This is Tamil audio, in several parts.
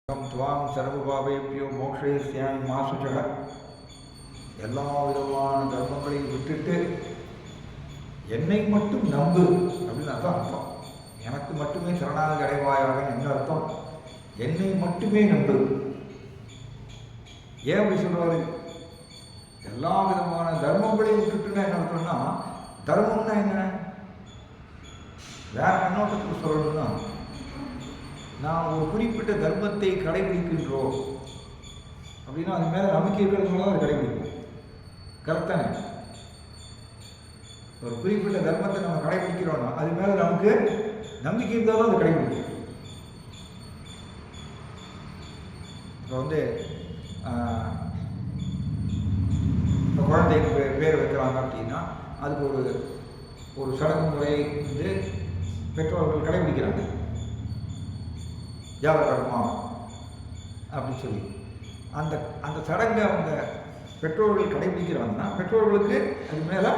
துவாம் சர்வபாவேபியோ மோக்ஷயஸ்யாமி மா சுச்சக. எல்லா விதமான தர்மங்களையும் விட்டுட்டு என்னை மட்டும் நம்பு அப்படின்னு அதான் அர்த்தம். எனக்கு மட்டுமே சரணாகதி அடைவாயாக என்ன அர்த்தம்? என்னை மட்டுமே நம்பு. ஏன் அப்படி சொல்றாரு? எல்லா விதமான தர்மங்களையும் விட்டுட்டுன்னா என்ன அர்த்தம்னா, தர்மம்னா என்ன? வேற கண்ணோட்டத்துக்கு சொல்லணும்னா, நாம் ஒரு குறிப்பிட்ட தர்மத்தை கடைபிடிக்கின்றோம் அப்படின்னா அது மேலே நம்பிக்கை இருக்கிறதுனால அதை கடைபிடிப்போம். கரெக்டானே? ஒரு குறிப்பிட்ட தர்மத்தை நம்ம கடைபிடிக்கிறோம்னா அது மேலே நமக்கு நம்பிக்கை இருந்தாலும் அதை கடைபிடிக்கும். இப்போ வந்து இப்போ குழந்தைக்கு பேர் வைக்கிறாங்க அப்படின்னா அதுக்கு ஒரு சடங்கு முறையை வந்து பெற்றோர்கள் கடைபிடிக்கிறாங்க. ஜாதகர்மா அப்படின்னு சொல்லி அந்த அந்த சடங்கை அவங்க பெற்றோர்கள் கடைபிடிக்கிறாங்கன்னா பெற்றோர்களுக்கு அது மேலே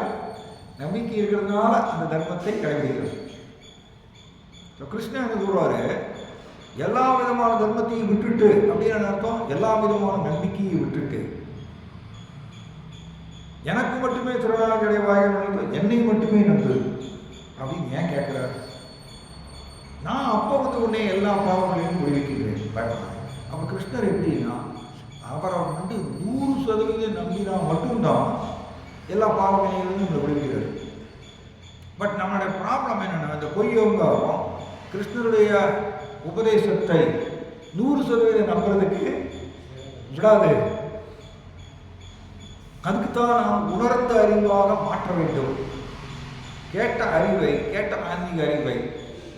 நம்பிக்கை இருக்கிறதுனால அந்த தர்மத்தை கடைபிடிக்கிறது. கிருஷ்ணன் என்ன சொல்றாரு? எல்லா விதமான தர்மத்தையும் விட்டுட்டு அப்படின்னு அர்த்தம். எல்லா விதமான நம்பிக்கையை விட்டுட்டு எனக்கு மட்டுமே சரணாகதி அடைவாயாக, என்னை மட்டுமே நம்பு அப்படின்னு ஏன் கேட்கிறாரு? நான் அப்போ வந்து உடனே எல்லா பாவங்களையும் விடுவிக்கிறேன் பயப்படாது. அப்போ கிருஷ்ணர் எப்படின்னா அவரை வந்து 100% நம்பினா மட்டும்தான் எல்லா பாவங்களையும் நம்மளை விடுவிக்கிறார். பட் நம்மளுடைய ப்ராப்ளம் என்னென்னா, இந்த பொய்யோங்காரம் கிருஷ்ணருடைய உபதேசத்தை 100% நம்புறதுக்கு விடாது. அதுக்குத்தான் நாம் உணர்ந்த அறிவாக மாற்ற வேண்டும். கேட்ட அறிவை, கேட்ட ஆன்மீக அறிவை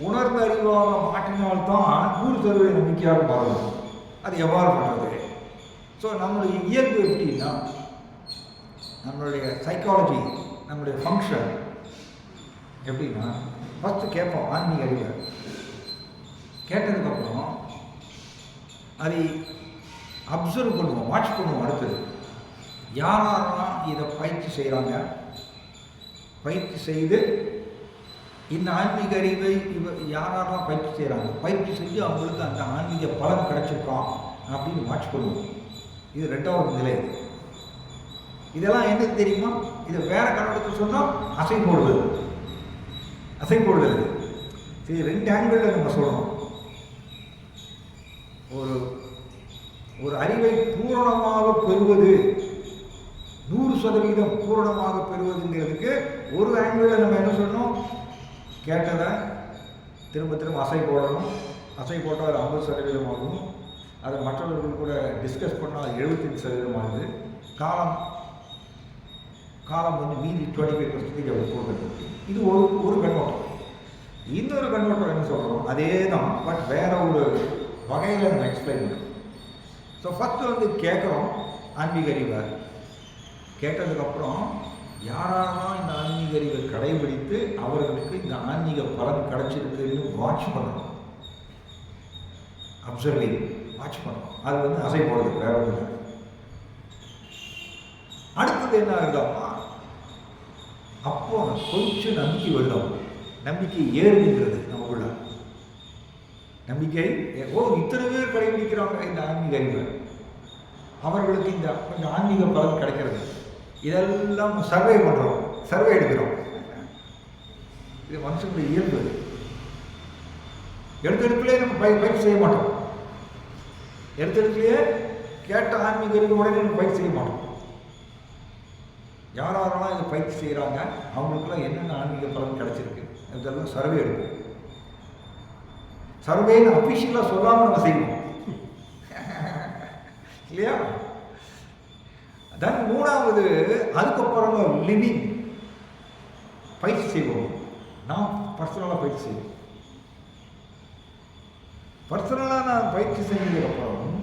உணர்ந்த அறிவாக மாற்றினால்தான் 100% நம்பிக்கையாக மாறும். அது எவ்வாறு பண்ணுறது? ஸோ நம்மளுடைய இயல்பு எப்படின்னா, நம்மளுடைய சைக்காலஜி, நம்மளுடைய ஃபங்க்ஷன் எப்படின்னா, ஃபஸ்ட்டு கேட்போம் ஆன்மீக அறிவை. கேட்டதுக்கப்புறம் அதை அப்சர்வ் பண்ணுவோம், வாட்ச் பண்ணுவோம். அடுத்தது யாரெல்லாம் இதை பயிற்சி செய்கிறாங்க, பயிற்சி செய்து இந்த ஆன்மீக அறிவை யாரெல்லாம் பயிற்சி செய்கிறாங்க, பயிற்சி செஞ்சு அவங்களுக்கு அந்த ஆன்மீக பலன் கிடைச்சிருக்கான் அப்படின்னு வாட்ச் பண்ணுவோம். இது 2வது நிலை. இதெல்லாம் என்ன தெரியுமா? இதை வேற கண்ணோட்டத்தில் சொன்னால் அசை போடுதல். அசை போடுதல் சரி, 2 ஆங்கிளில் நம்ம சொல்லணும். ஒரு அறிவை பூரணமாக பெறுவது, 100% பூரணமாக பெறுவதுங்கிறதுக்கு ஒரு ஆங்கிளில் நம்ம என்ன சொல்லணும்? கேட்டதை திரும்ப திரும்ப அசை போடணும். அசை போட்டால் அது 50% ஆகும். அதை மற்றவர்கள் கூட டிஸ்கஸ் பண்ணால் 75% ஆகுது. காலம் வந்து மீதி 25% அவர் கொடுக்குறது. இது ஒரு கண்ணோட்டம். இன்னொரு கண்ணோட்டம் என்ன சொல்கிறோம்? அதே தான், பட் வேற ஒரு வகையில் நம்ம எக்ஸ்பிளைன் பண்ணுறோம். ஸோ ஃபஸ்ட்டு வந்து கேட்குறோம் ஆன்மீக அறிவை. கேட்டதுக்கப்புறம் யாரெல்லாம் இந்த ஆன்மீக அறிவை கடைபிடித்து அவர்களுக்கு இந்த ஆன்மீக பலன் கிடைச்சிருக்குன்னு வாட்ச் பண்ணணும். அப்சர்விங், வாட்ச் பண்ணணும். அது வந்து அசை போடுறது, வேற ஒன்று. அடுத்தது என்ன ஆகுதாமா, அப்போ கொஞ்சம் நம்பிக்கை வருதோம். நம்பிக்கை ஏறுகின்றது நமக்குள்ள. நம்பிக்கை, இத்தனை பேர் கடைபிடிக்கிறாங்க இந்த ஆன்மீக அறிவை, அவர்களுக்கு இந்த கொஞ்சம் ஆன்மீக பலன் கிடைக்கிறது. இதெல்லாம் சர்வே பண்ணுறோம், சர்வே எடுக்கிறோம். இது மனுஷனுடைய இயல்பு. எடுத்தெடுப்புலேயே நம்ம பயிற்சி செய்ய மாட்டோம். எடுத்தெடுப்புலேயே கேட்ட ஆன்மீக அறிவு உடனே நம்ம பயிற்சி செய்ய மாட்டோம். யாரெல்லாம் இதை பயிற்சி செய்கிறாங்க அவங்களுக்குலாம் என்னென்ன ஆன்மீக பலன் கிடைச்சிருக்கு இதெல்லாம் சர்வே எடுப்போம். சர்வேன்னு அஃபிஷியலாக சொல்லாமல் நம்ம செய்வோம் இல்லையா? தென் 3வது, அதுக்கப்புறம் லிவிங், பயிற்சி செய்வோம். நாம் பர்சனலாக பயிற்சி செய்வோம். பர்சனலாக நான் பயிற்சி செஞ்சதுக்கப்புறம்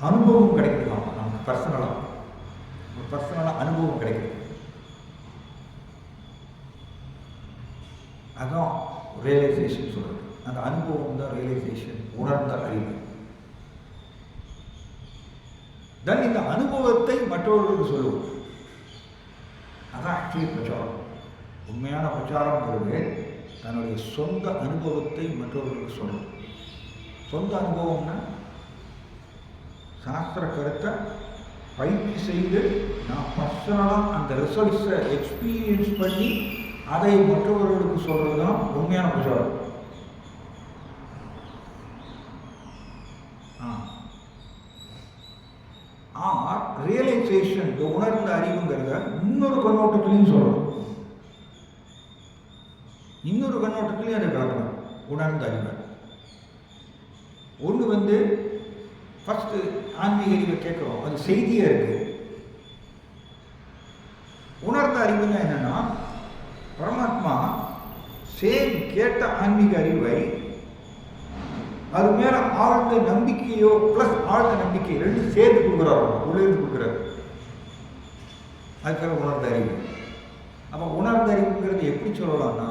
அனுபவம் கிடைக்கலாம். நமக்கு பர்சனலாக அனுபவம் கிடைக்குது. அதான் ரியலைசேஷன் சொல்கிறது. அந்த அனுபவம் தான் ரியலைசேஷன், உணர்ந்த அறிவு. தென் இந்த அனுபவத்தை மற்றவர்களுக்கு சொல்லுவோம். அதான் ஆக்சுவலி பிரச்சாரம். உண்மையான பிரச்சாரங்கிறது தன்னுடைய சொந்த அனுபவத்தை மற்றவர்களுக்கு சொல்லணும். சொந்த அனுபவம்னா சாஸ்திர கருத்தை பயிற்சி செய்து நான் பர்சனலாக அந்த ரிசல்ட்ஸை எக்ஸ்பீரியன்ஸ் பண்ணி அதை மற்றவர்களுக்கு சொல்கிறது தான் உண்மையான பிரச்சாரம். ரியலைசேஷன், உணர்ந்த அறிவுங்கிறத இன்னொரு கண்ணோட்டத்திலையும் சொல்லணும். இன்னொரு கண்ணோட்டத்திலையும் அதை காட்டணும். உணர்ந்த அறிவு ஒன்று ஃபஸ்ட்டு ஆன்மீக அறிவை கேட்குறோம், அது செய்தியாக இருக்குது. உணர்ந்த அறிவுன்னா என்னென்னா, பரமாத்மா சேம் கேட்ட ஆன்மீக அறிவை அது மேலே ஆழ்ந்த நம்பிக்கையோ ப்ளஸ் ஆழ்ந்த நம்பிக்கை ரெண்டு சேர்ந்து கொடுக்குறாரு, உள்ளிருந்து கொடுக்குறாரு. அதுக்காக உணர்ந்த அறிவு. அப்போ உணர்ந்த அறிவுங்கிறது எப்படி சொல்லலாம்னா,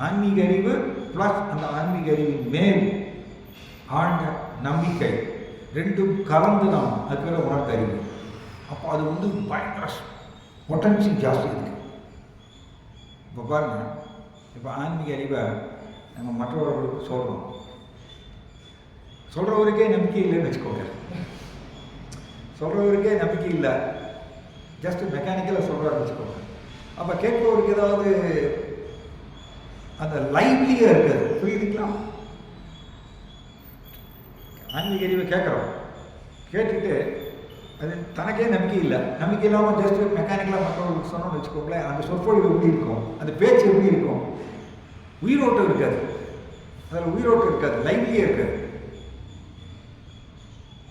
ஆன்மீக அறிவு ப்ளஸ் அந்த ஆன்மீக அறிவின் மேல் ஆழ்ந்த நம்பிக்கை ரெண்டும் கலந்து தான் அதுக்காக உணர்ந்த அறிவு. அப்போ அது பயங்கர பொட்டன்ஷியல் ஜாஸ்தி இருக்குது. இப்போ பாருங்கள், இப்போ ஆன்மீக அறிவை நம்ம மற்றவர்களுக்கு சொல்கிறோம், சொல்கிறவருக்கே நம்பிக்கை இல்லைன்னு வச்சுக்கோங்க. சொல்கிறவருக்கே நம்பிக்கை இல்லை, ஜஸ்ட் மெக்கானிக்கலாக சொல்கிறாருன்னு வச்சுக்கோங்க. அப்போ கேட்பவருக்கு ஏதாவது அந்த லைவ்லியாக இருக்காது. புரியுதுங்களா? ஆன்மீக அறிவை கேட்குறோம், கேட்டுட்டு அது தனக்கே நம்பிக்கை இல்லை, நம்பிக்கை இல்லாமல் ஜஸ்ட் மெக்கானிக்கலாக மற்றவங்களுக்கு சொன்னோம்னு வச்சுக்கோங்களேன். அந்த சொற்பொழிவு எப்படி இருக்கும், அந்த பேச்சு எப்படி இருக்கும், உயிரோட்டம் இருக்காது, அதில் உயிரோட்டம் இருக்காது, லைவ்லியாக இருக்காது.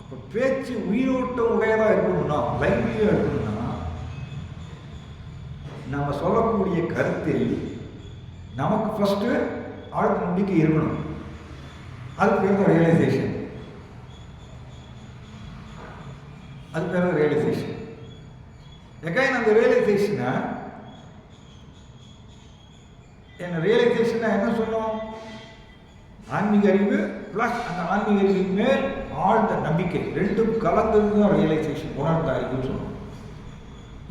அப்போ பேச்சு உயிரோட்டம் உடையதாக இருக்கணும்னா, லைவ்லியாக இருக்கணும்னா, நம்ம சொல்லக்கூடிய கருத்தில் நமக்கு ஃபஸ்ட்டு ஆழ்ந்த நம்பிக்கை இருக்கணும். அது பேர் தான் ரியலைசேஷன். அது பேர் தான் ரியலைசேஷன். எகைன் அந்த ரியலைசேஷனை என்ன சொன்னோம்? ஆன்மீக அறிவு ப்ளஸ் அந்த ஆன்மீக அறிவின் மேல் ஆழ்ந்த நம்பிக்கை ரெண்டும் கலந்தது தான் ரியலைசேஷன், உணர்ந்த அறிவுன்னு சொன்னோம்.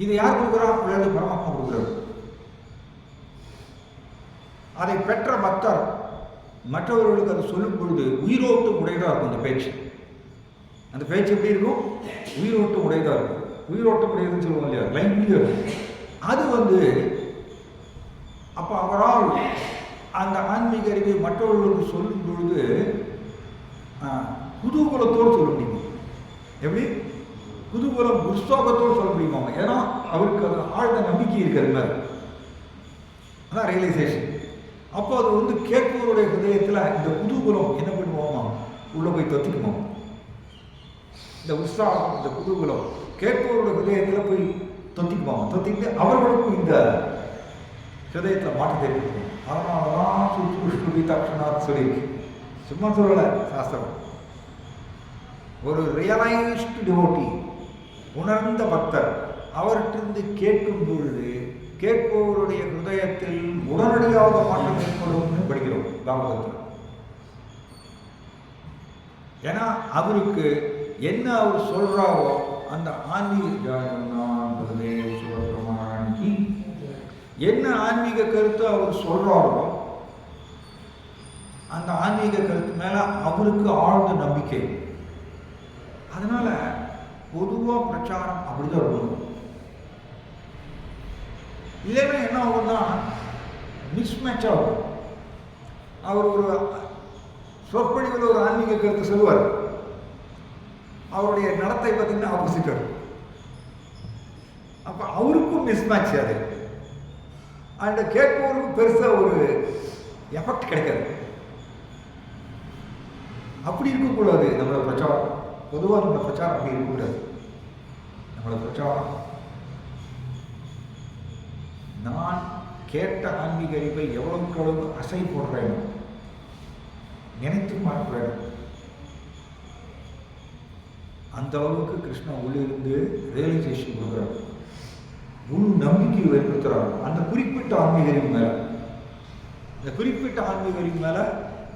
இதை யார் கொடுக்குறா? உள்ளது பரமாத்மா கொடுக்குறாரு. அதை பெற்ற பக்தர் மற்றவர்களுக்கு அதை சொல்லும் பொழுது உயிரோட்டம் உடையதாக இருக்கும். அந்த பேச்சு எப்படி இருக்கும்? உயிரோட்டம் உடையதாக இருக்கும். உயிரோட்டம் உடையதுன்னு சொல்லுவோம் இல்லையா, லைவ்லியாக இருக்கும். அது அப்போ அவரால் அந்த ஆன்மீக அறிவை மற்றவர்களுக்கு சொல்லும் பொழுது குதூகலத்தோடு சொல்ல முடியும். எப்படி? குதூகலம், உற்சாகத்தோடு சொல்ல முடியுமா? ஏன்னா அவருக்கு அது ஆழ்ந்த நம்பிக்கை இருக்கிறது மேலே. அதான் ரியலைசேஷன். அப்போ அது கேட்பவருடைய ஹிருதயத்தில் இந்த குதூகலம் என்ன பண்ணுவோமா, உள்ளே போய் தொத்திக்குமா? இந்த உற்சாகம், இந்த குதூகலம் கேட்பவருடைய ஹிருதயத்தில் போய் தொத்திக்குமா? தொத்திக்கிட்டு அவர்களுக்கும் இந்த ஹிருதயத்தில் மாற்றத்தை ஏற்படுத்தும். அதனால தான் சுற்றுஷ்டுவி தட்சணாத் சொல்லி சும்மா சொல்லலை சாஸ்திரம். ஒரு ரியலைஸ்டு டிவோட்டி, உணர்ந்த பக்தர், அவர்கிட்ட கேட்கும் பொழுது கேட்பவருடைய ஹிருதயத்தில் உடனடியாக மாற்றம் ஏற்படும் படிக்கிறோம் பாகவதத்தில். ஏன்னா அவருக்கு என்ன அவர் சொல்றாரோ அந்த ஆன்மீக என்ன ஆன்மீக கருத்து அவர் சொல்றாரோ அந்த ஆன்மீக கருத்து மேல அவருக்கு ஆழ்ந்த நம்பிக்கை. அதனால பொதுவாக பிரச்சாரம் அப்படிதான் இருக்கணும். இல்லைன்னா என்ன ஆகும்னா மிஸ்மேட்ச் ஆகும். அவர் ஒரு சொற்பொழிவில் ஒரு ஆன்மீக கருத்து சொல்லுவார், அவருடைய நடத்தை பார்த்தீங்கன்னா ஆப்போசிட் இருக்கும். அப்போ அவருக்கும் மிஸ்மேட்ச் அது, அந்த கேட்பவருக்கும் பெருசாக ஒரு எஃபெக்ட் கிடைக்காது. அப்படி இருக்கக்கூடாது நம்மளோட பிரச்சாரம். பொதுவாக நம்மளோட பிரச்சாரம் அப்படி இருக்கக்கூடாது. நம்மளோட பிரச்சாரம் நான் கேட்ட ஆன்மீக அறிவை எவ்வளவுக்கு எவ்வளவு அசை போடுறேன், நினைத்து பார்க்கிறேன், அந்த அளவுக்கு கிருஷ்ணா உள்ளிருந்து ரியலைசேஷன் கொடுக்குறாரு, முழு நம்பிக்கையை ஏற்படுத்துறாரு அந்த குறிப்பிட்ட ஆன்மீக அறிவு மேல. இந்த குறிப்பிட்ட ஆன்மீக அறிவு மேல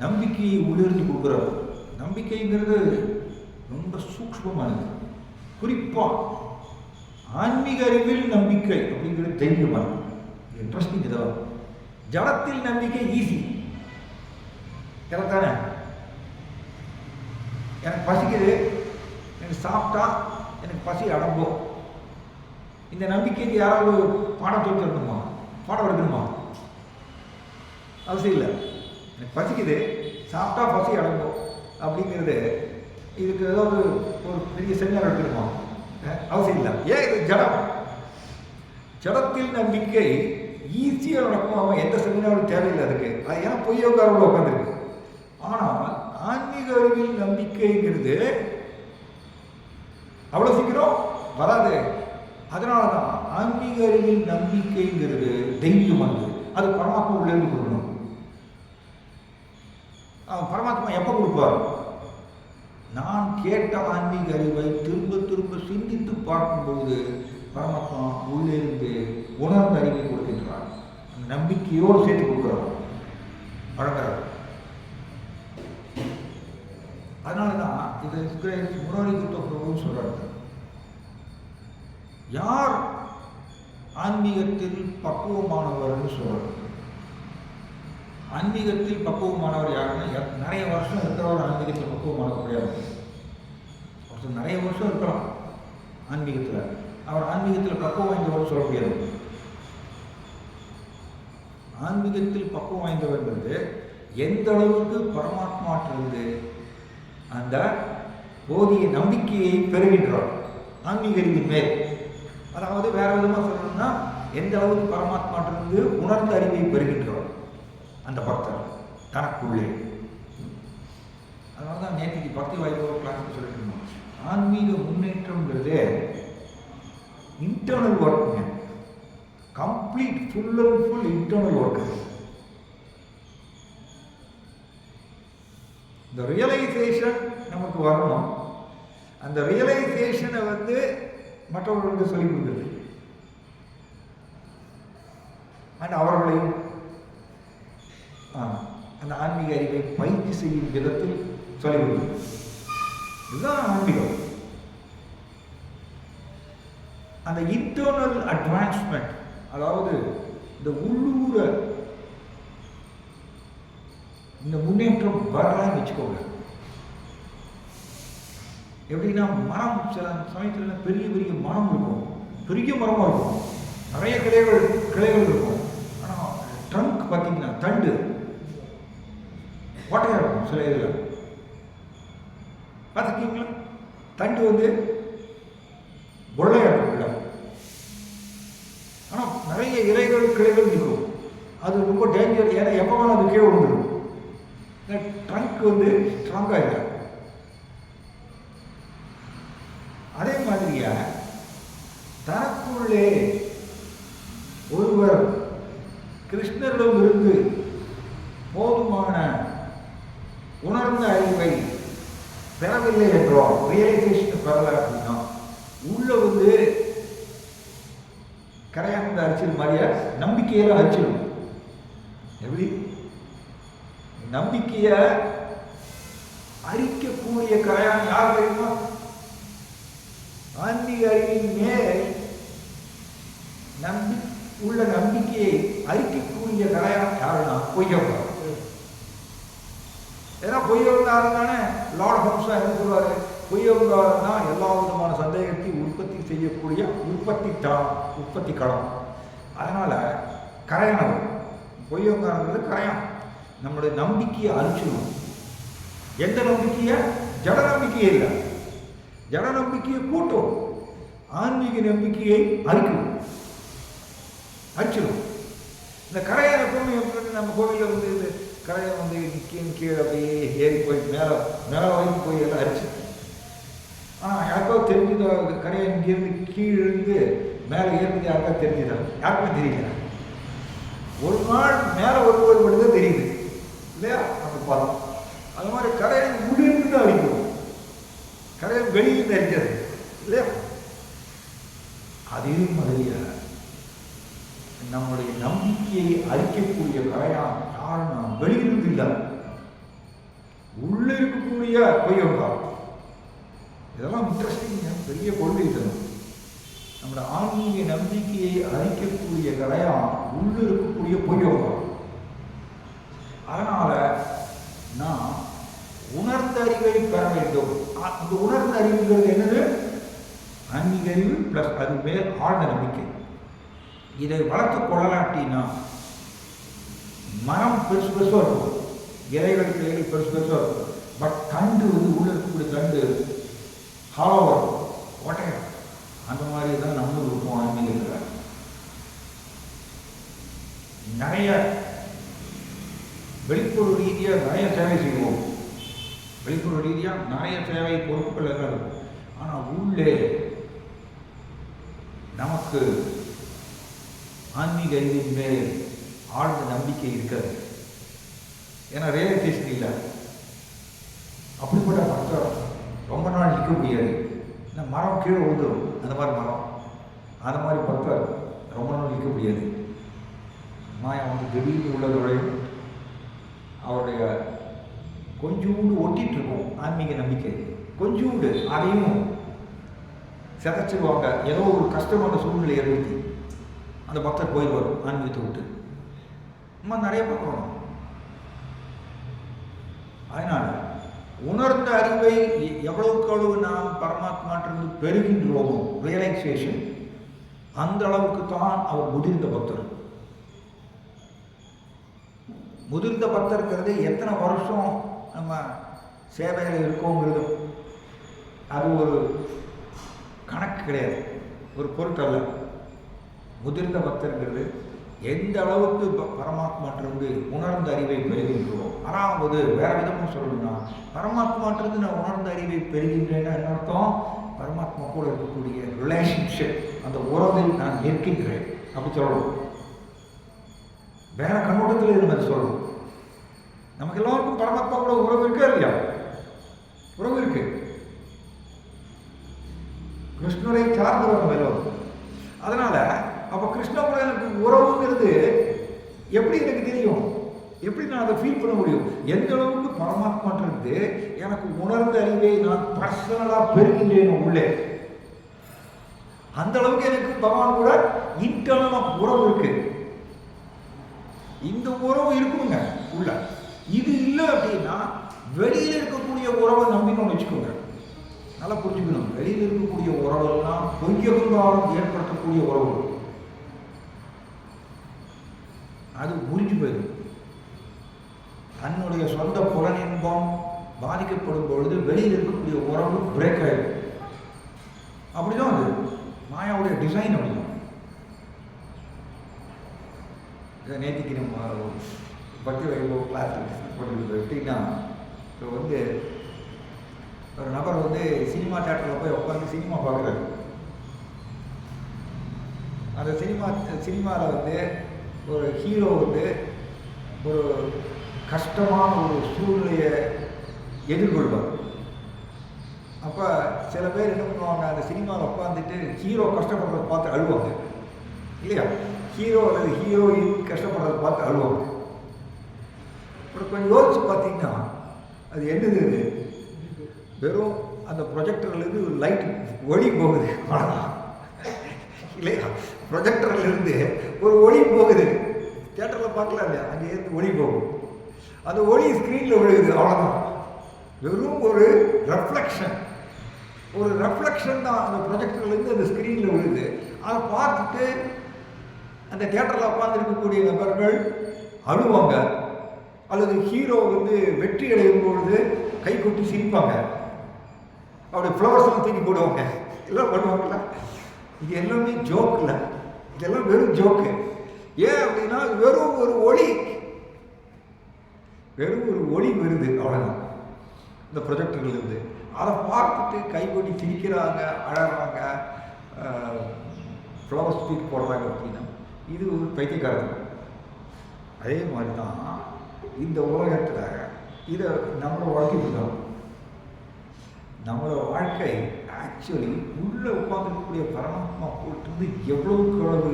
நம்பிக்கையை உள்ளிருந்து கொடுக்குறாரு. நம்பிக்கைங்கிறது ரொம்ப சூக்ஷ்மமானது. குறிப்பா ஆன்மீக அறிவில் நம்பிக்கை அப்படிங்கிறது தைரியமானது. இன்ட்ரெஸ்டிங். இதான் ஜடத்தில் நம்பிக்கை ஈஸி, கரெக்டானே? எனக்கு பசிக்குது, எனக்கு சாப்பிட்டா எனக்கு பசி அடங்கும். இந்த நம்பிக்கைக்கு யாராவது பாடம் சொல்லி தரணுமா? பாடம் எடுக்கணுமா? அவசியம் இல்லை. எனக்கு பசிக்குது, சாப்பிட்டா பசி அடங்கும் அப்படிங்கிறது இதுக்கு ஏதாவது ஒரு பெரிய செமினார் எடுக்கணுமா? அவசியம் இல்லை. ஏன்? இது ஜடம். ஜடத்தில் நம்பிக்கை ஈஸியாக நடக்கும். அவன் எந்த செமினாரும் தேவையில்லை அதுக்கு. அது ஏன்னா பொய்யோக்காரோட உட்காந்துருக்கு. ஆனால் ஆன்மீக அறிவில் நம்பிக்கைங்கிறது அவ்வளோ சீக்கிரம் வராது. அதனால தான் ஆன்மீக அறிவில் நம்பிக்கைங்கிறது தெய்வமானது. அது பரமாத்மா உள்ளேருந்து கொடுக்கணும். பரமாத்மா எப்போ கொடுப்பார்? நான் கேட்ட ஆன்மீக அறிவை திரும்ப திரும்ப சிந்தித்து பார்க்கும்போது பரமாத்மா உள்ளிருந்து உணர்ந்த அறிவை கொடுக்கின்றார். நம்பிக்கையோடு சேர்த்து கொடுக்குறார், வழங்குறார். அதனால தான் இதை முராரி குப்த பிரபுன்னு சொல்றாரு. யார் ஆன்மீகத்தில் பக்குவமானவர்னு சொல்றாரு. ஆன்மீகத்தில் பக்குவமானவர் யாருன்னா, நிறைய வருஷம் இருக்கிறவர் ஆன்மீகத்தில் பக்குவமானவர் கிடையாது. ஒருத்தர் நிறைய வருஷம் இருக்கலாம் ஆன்மீகத்தில், அவர் ஆன்மீகத்தில் பக்குவம் வாய்ந்தவர் சொல்ல முடியாது. ஆன்மீகத்தில் பக்குவம் வாய்ந்தவர்ன்றது எந்த அளவுக்கு பரமாத்மாட்டிலிருந்து அந்த போதிய நம்பிக்கையை பெறுகின்றார் ஆன்மீக அறிவின் மேல். அதாவது வேற விதமாக சொல்லணும்னா, எந்த அளவுக்கு பரமாத்மாட்டிலிருந்து உணர்ந்த அறிவை பெறுகின்றார் அந்த பக்தர் தனக்குள்ளே. அதனால தான் நேற்றுக்கு பக்தி வாய்ப்பு கிளாஸுக்கு சொல்லிட்டு இருந்தோம். ஆன்மீக முன்னேற்றம்ங்கிறது இன்டர்னல் ஒர்க்குங்க. Complete full and full internal work. இந்த ரியலைசேஷன் நமக்கு வரணும். அந்த ரியலைசேஷனை மற்றவர்களுக்கு சொல்லிக் கொடுக்குறது அண்ட் அவர்களையும் அந்த ஆன்மீக அறிவை பயிற்சி செய்யும் விதத்தில் சொல்லிக் கொடுக்குறது. இதுதான் ஆன்மீகம். அந்த இன்டர்னல் அட்வான்ஸ்மெண்ட், அதாவது இந்த உள்ளூர இந்த முன்னேற்றம் வரலான்னு வச்சுக்கோங்க. எப்படின்னா, மரம் சில சமயத்தில் பெரிய பெரிய மரம் இருக்கும், பெரிய மரமாக இருக்கும், நிறைய கிளைகள் இருக்கும். ஆனால் ட்ரங்க் பார்த்தீங்கன்னா தண்டு ஓட்டையாக இருக்கும். சில இதில் பார்த்துருக்கீங்களா? தண்டு பொள்ளையாக இருக்கும். ஆனால் நிறைய இலைகள் கிளைகள் இருக்கும். அது ரொம்ப டேஞ்சர். ஏன்னா எப்போ வேணும் அது கீழே விழுந்துடும். ட்ரங்க் ஸ்ட்ராங்காக இல்லை. அதே மாதிரியா தனக்குள்ளே ஒருவர் கிருஷ்ணரிடமிருந்து போதுமான உணர்ந்த அறிவை பெறவில்லை என்றோம், ரியலைசேஷன் பெறல அப்படின்னா உள்ள கரையானந்த அரிச்சல் மாதிரியா நம்பிக்கையெல்லாம் அரிச்சிடும். எப்படி? நம்பிக்கையை அரிக்கக்கூடிய கரையான் யார் தெரியுமா? ஆன்மீக அறிவின் மேல் உள்ள நம்பிக்கையை அரிக்கக்கூடிய கரையான் யாருன்னா பொய்யவங்க. ஏன்னா பொய்யவங்காரன் தானே லார்ட் ஹம்சா என்ன சொல்வாரு? பொய்யவங்காரன் தான் எல்லா விதமான சந்தேகத்தையும் உற்பத்தி செய்யக்கூடிய உற்பத்தி களம். அதனால கரையானது பொய்யவங்காரங்கிறது கரையான். நம்மளுடைய நம்பிக்கையை அழிச்சிடும். எந்த நம்பிக்கையை? ஜட நம்பிக்கையே இல்லை. ஜட நம்பிக்கையை கூட்டும், ஆன்மீக நம்பிக்கையை அழிச்சிடும். இந்த கரையான் எப்பவுமே நம்ம கோவிலில் இது கரையான் கீழே அப்படியே ஏறி போய் மேலே வரைக்கும் போய் எல்லாம் அரிச்சு. யாருக்கோ தெரிஞ்சுதோ கரையான் இங்கேருந்து கீழிருந்து மேலே ஏறினது யாருக்கா தெரிஞ்சுதா? யாருக்குமே தெரியல. ஒரு நாள் மேலே ஒருவர் மட்டும்தான் தெரியுது இல்லையா? நம்ம பதம் அது மாதிரி கரையான் உள்ளிருந்து தான் அடிக்கும், கரையான் வெளியிலிருந்து அடிக்கிறது இல்லையா? அதே மாதிரியா நம்முடைய நம்பிக்கையை அழிக்கக்கூடிய கரையான் யாருன்னா வெளியிலிருந்து இல்லை, உள்ள இருக்கக்கூடிய பொய்யவங்க. இதெல்லாம் இன்ட்ரெஸ்டிங், பெரிய கொள்கை தரும். நம்மளோட ஆன்மீக நம்பிக்கையை அழிக்கக்கூடிய கரையான் உள்ள இருக்கக்கூடிய பொய்யவங்க. அறிவை பெற வேண்டும். அந்த உணர்ந்த அறிவுங்கிறது என்னது? ஆன்மீக அறிவு பிளஸ் அது மேல் ஆழ்ந்த நம்பிக்கை. இதை வளர்த்து கொள்ளலாட்டினா மரம் பெருசு பெருசாக இருக்கும், இலைகள் கிளைகள் பெருசு பெருசாக இருக்கும். பட் தண்டு உள்ள இருக்கக்கூடிய தண்டு ஹாலோ வரும், ஓட்டையம். அந்த மாதிரி தான் நம்மளும் இருக்கும் ஆன்மீகத்தில். நிறைய வெளிப்புற ரீதியாக நிறைய சேவை செய்வோம், வெளிப்புற ரீதியாக நிறைய சேவை பொறுப்புகள் எல்லாம் இருக்கும். ஆனால் உள்ளே நமக்கு ஆன்மீக அறிவின் மேல் ஆழ்ந்த நம்பிக்கை இருக்காது. ஏன்னா ரியலைசேஷன் இல்லை. அப்படிப்பட்ட பக்தர் ரொம்ப நாள் நிற்க முடியாது. ஏன்னா மரம் கீழே விழுந்துடும், அந்த மாதிரி மரம். அந்த மாதிரி பக்தர் ரொம்ப நாள் நிற்க முடியாது. மாயா திடீர்னு உள்ளதோடையும் அவருடைய கொஞ்சோண்டு ஒட்டிகிட்டு இருக்கும் ஆன்மீக நம்பிக்கை. கொஞ்சோண்டு அதையும் சிதைச்சிடுவாங்க. ஏதோ ஒரு கஷ்டமான சூழ்நிலை ஏற்படுத்தி அந்த பக்தர் போயிடுவார் ஆன்மீகத்தை விட்டு. நம்ம நிறைய பார்க்குறோம். அதனால் உணர்ந்த அறிவை எவ்வளவுக்கு அளவு நாம் பரமாத்மாட்டிலிருந்து பெறுகின்றோமோ, ரியலைசேஷன், அந்த அளவுக்கு தான் அவர் முதிர்ந்த பக்தர். முதிர்ந்த பக்தருங்கிறது எத்தனை வருஷம் நம்ம சேவையில் இருக்கோங்கிறது அது ஒரு கணக்கு கிடையாது, ஒரு பொருட்டல்ல. முதிர்ந்த பக்தருங்கிறது எந்த அளவுக்கு பரமாத்மாட்டிலிருந்து உணர்ந்த அறிவை பெறுகின்றோம். அதாவது வேற விதமாக சொல்லணும்னா, பரமாத்மாட்டிலிருந்து நான் உணர்ந்த அறிவை பெறுகின்றேன்னா என்ன அர்த்தம்? பரமாத்மா கூட இருக்கக்கூடிய ரிலேஷன்ஷிப், அந்த உறவில் நான் நிற்கின்றேன் அப்படி சொல்லணும். வேற கண்ணோட்டத்தில் இது மாதிரி சொல்லணும். நமக்கு எல்லாருக்கும் பரமாத்மா கூட உறவு இருக்கா இல்லையா? உறவு இருக்கு. கிருஷ்ணரை சார்ந்தவர் எல்லோரும். அதனால அப்போ கிருஷ்ண கூட எனக்கு உறவுங்கிறது எப்படி எனக்கு தெரியும்? எப்படி நான் அதை ஃபீல் பண்ண முடியும்? எந்த அளவுக்கு பரமாத்மாட்டிருந்து எனக்கு உணர்ந்த அறிவை நான் பர்சனலாக பெறுகின்றேன் உள்ளே, அந்த அளவுக்கு எனக்கு பகவான் கூட இன்டர்னலாக உறவு இருக்கு. இந்த உறவு இருக்குங்க உள்ள. இது இல்லை அப்படின்னா வெளியில் இருக்கக்கூடிய உறவை நம்பிக்கணும்னு வச்சுக்கோங்க. நல்லா புரிஞ்சுக்கணும். வெளியில் இருக்கக்கூடிய உறவுலாம் பொய்யகுந்தாலும் ஏற்படுத்தக்கூடிய உறவு, அது முறிஞ்சு போயிடும். தன்னுடைய சொந்த புலனின்பம் பாதிக்கப்படும் பொழுது வெளியில் இருக்கக்கூடிய உறவு பிரேக் ஆகிடும். அப்படிதான் அது மாயாவுடைய டிசைன். அப்படிதான் நேற்றுக்கு நம்ம பக்தி வைபவ கிளாஸ் போட்டு எப்படின்னா, இப்போ ஒரு நபர் சினிமா தியேட்டரில் போய் உட்காந்து சினிமா பார்க்குறாரு. அந்த சினிமாவில் ஒரு ஹீரோ ஒரு கஷ்டமான ஒரு சூழ்நிலையை எதிர்கொள்வார். அப்போ சில பேர் என்ன பண்ணுவாங்க, அந்த சினிமாவில் உட்காந்துட்டு ஹீரோ கஷ்டப்படுறத பார்த்து அழுவாங்க இல்லையா? ஹீரோ அல்லது ஹீரோயின் கஷ்டப்படுறத பார்த்து அழுவாங்க. அப்புறம் கொஞ்சம் யோசிச்சு பார்த்தீங்கன்னா அது என்னது? வெறும் அந்த ப்ரொஜெக்டர்லேருந்து ஒரு லைட் ஒளி போகுது, அவ்வளோதான் இல்லையா? ப்ரொஜெக்டர்லேருந்து ஒரு ஒளி போகுது. தியேட்டரில் பார்க்கலாம் இல்லையா? அங்கேருந்து ஒளி போகும். அந்த ஒளி ஸ்க்ரீனில் விழுகுது, அவ்வளோதான். வெறும் ஒரு ரெஃப்ளெக்ஷன் தான் அந்த ப்ரொஜெக்டர்லேருந்து அந்த ஸ்க்ரீனில் விழுது. அதை பார்த்துட்டு அந்த தியேட்டரில் உட்காந்துருக்கக்கூடிய நபர்கள் அழுவாங்க. அல்லது ஹீரோ வெற்றி அடையும் பொழுது கை கொட்டி சிரிப்பாங்க. அப்படி ஃப்ளவர்ஸ்லாம் தூக்கி போடுவாங்க, எல்லாம் பண்ணுவாங்கல்ல. இது எல்லாமே ஜோக் இல்லை, இதெல்லாம் வெறும் ஜோக்கு. ஏன் அப்படின்னா வெறும் ஒரு ஒளி வருது, அவ்வளோதான். இந்த ப்ரொஜெக்டர்லேருந்து அதை பார்த்துட்டு கை கொட்டி சிரிக்கிறாங்க, அழகாங்க, ஃப்ளவர் ஸ்பீக் போடுறாங்க அப்படின்னா இது ஒரு பைத்தியக்காரங்க. அதே மாதிரி தான் இந்த உலகத்தில் இதை நம்மளோட வாழ்க்கை தான். நம்மளோட வாழ்க்கை ஆக்சுவலி உள்ளே உட்காந்துருக்கக்கூடிய பரமாத்மா போட்டு எவ்வளவுக்கு அளவு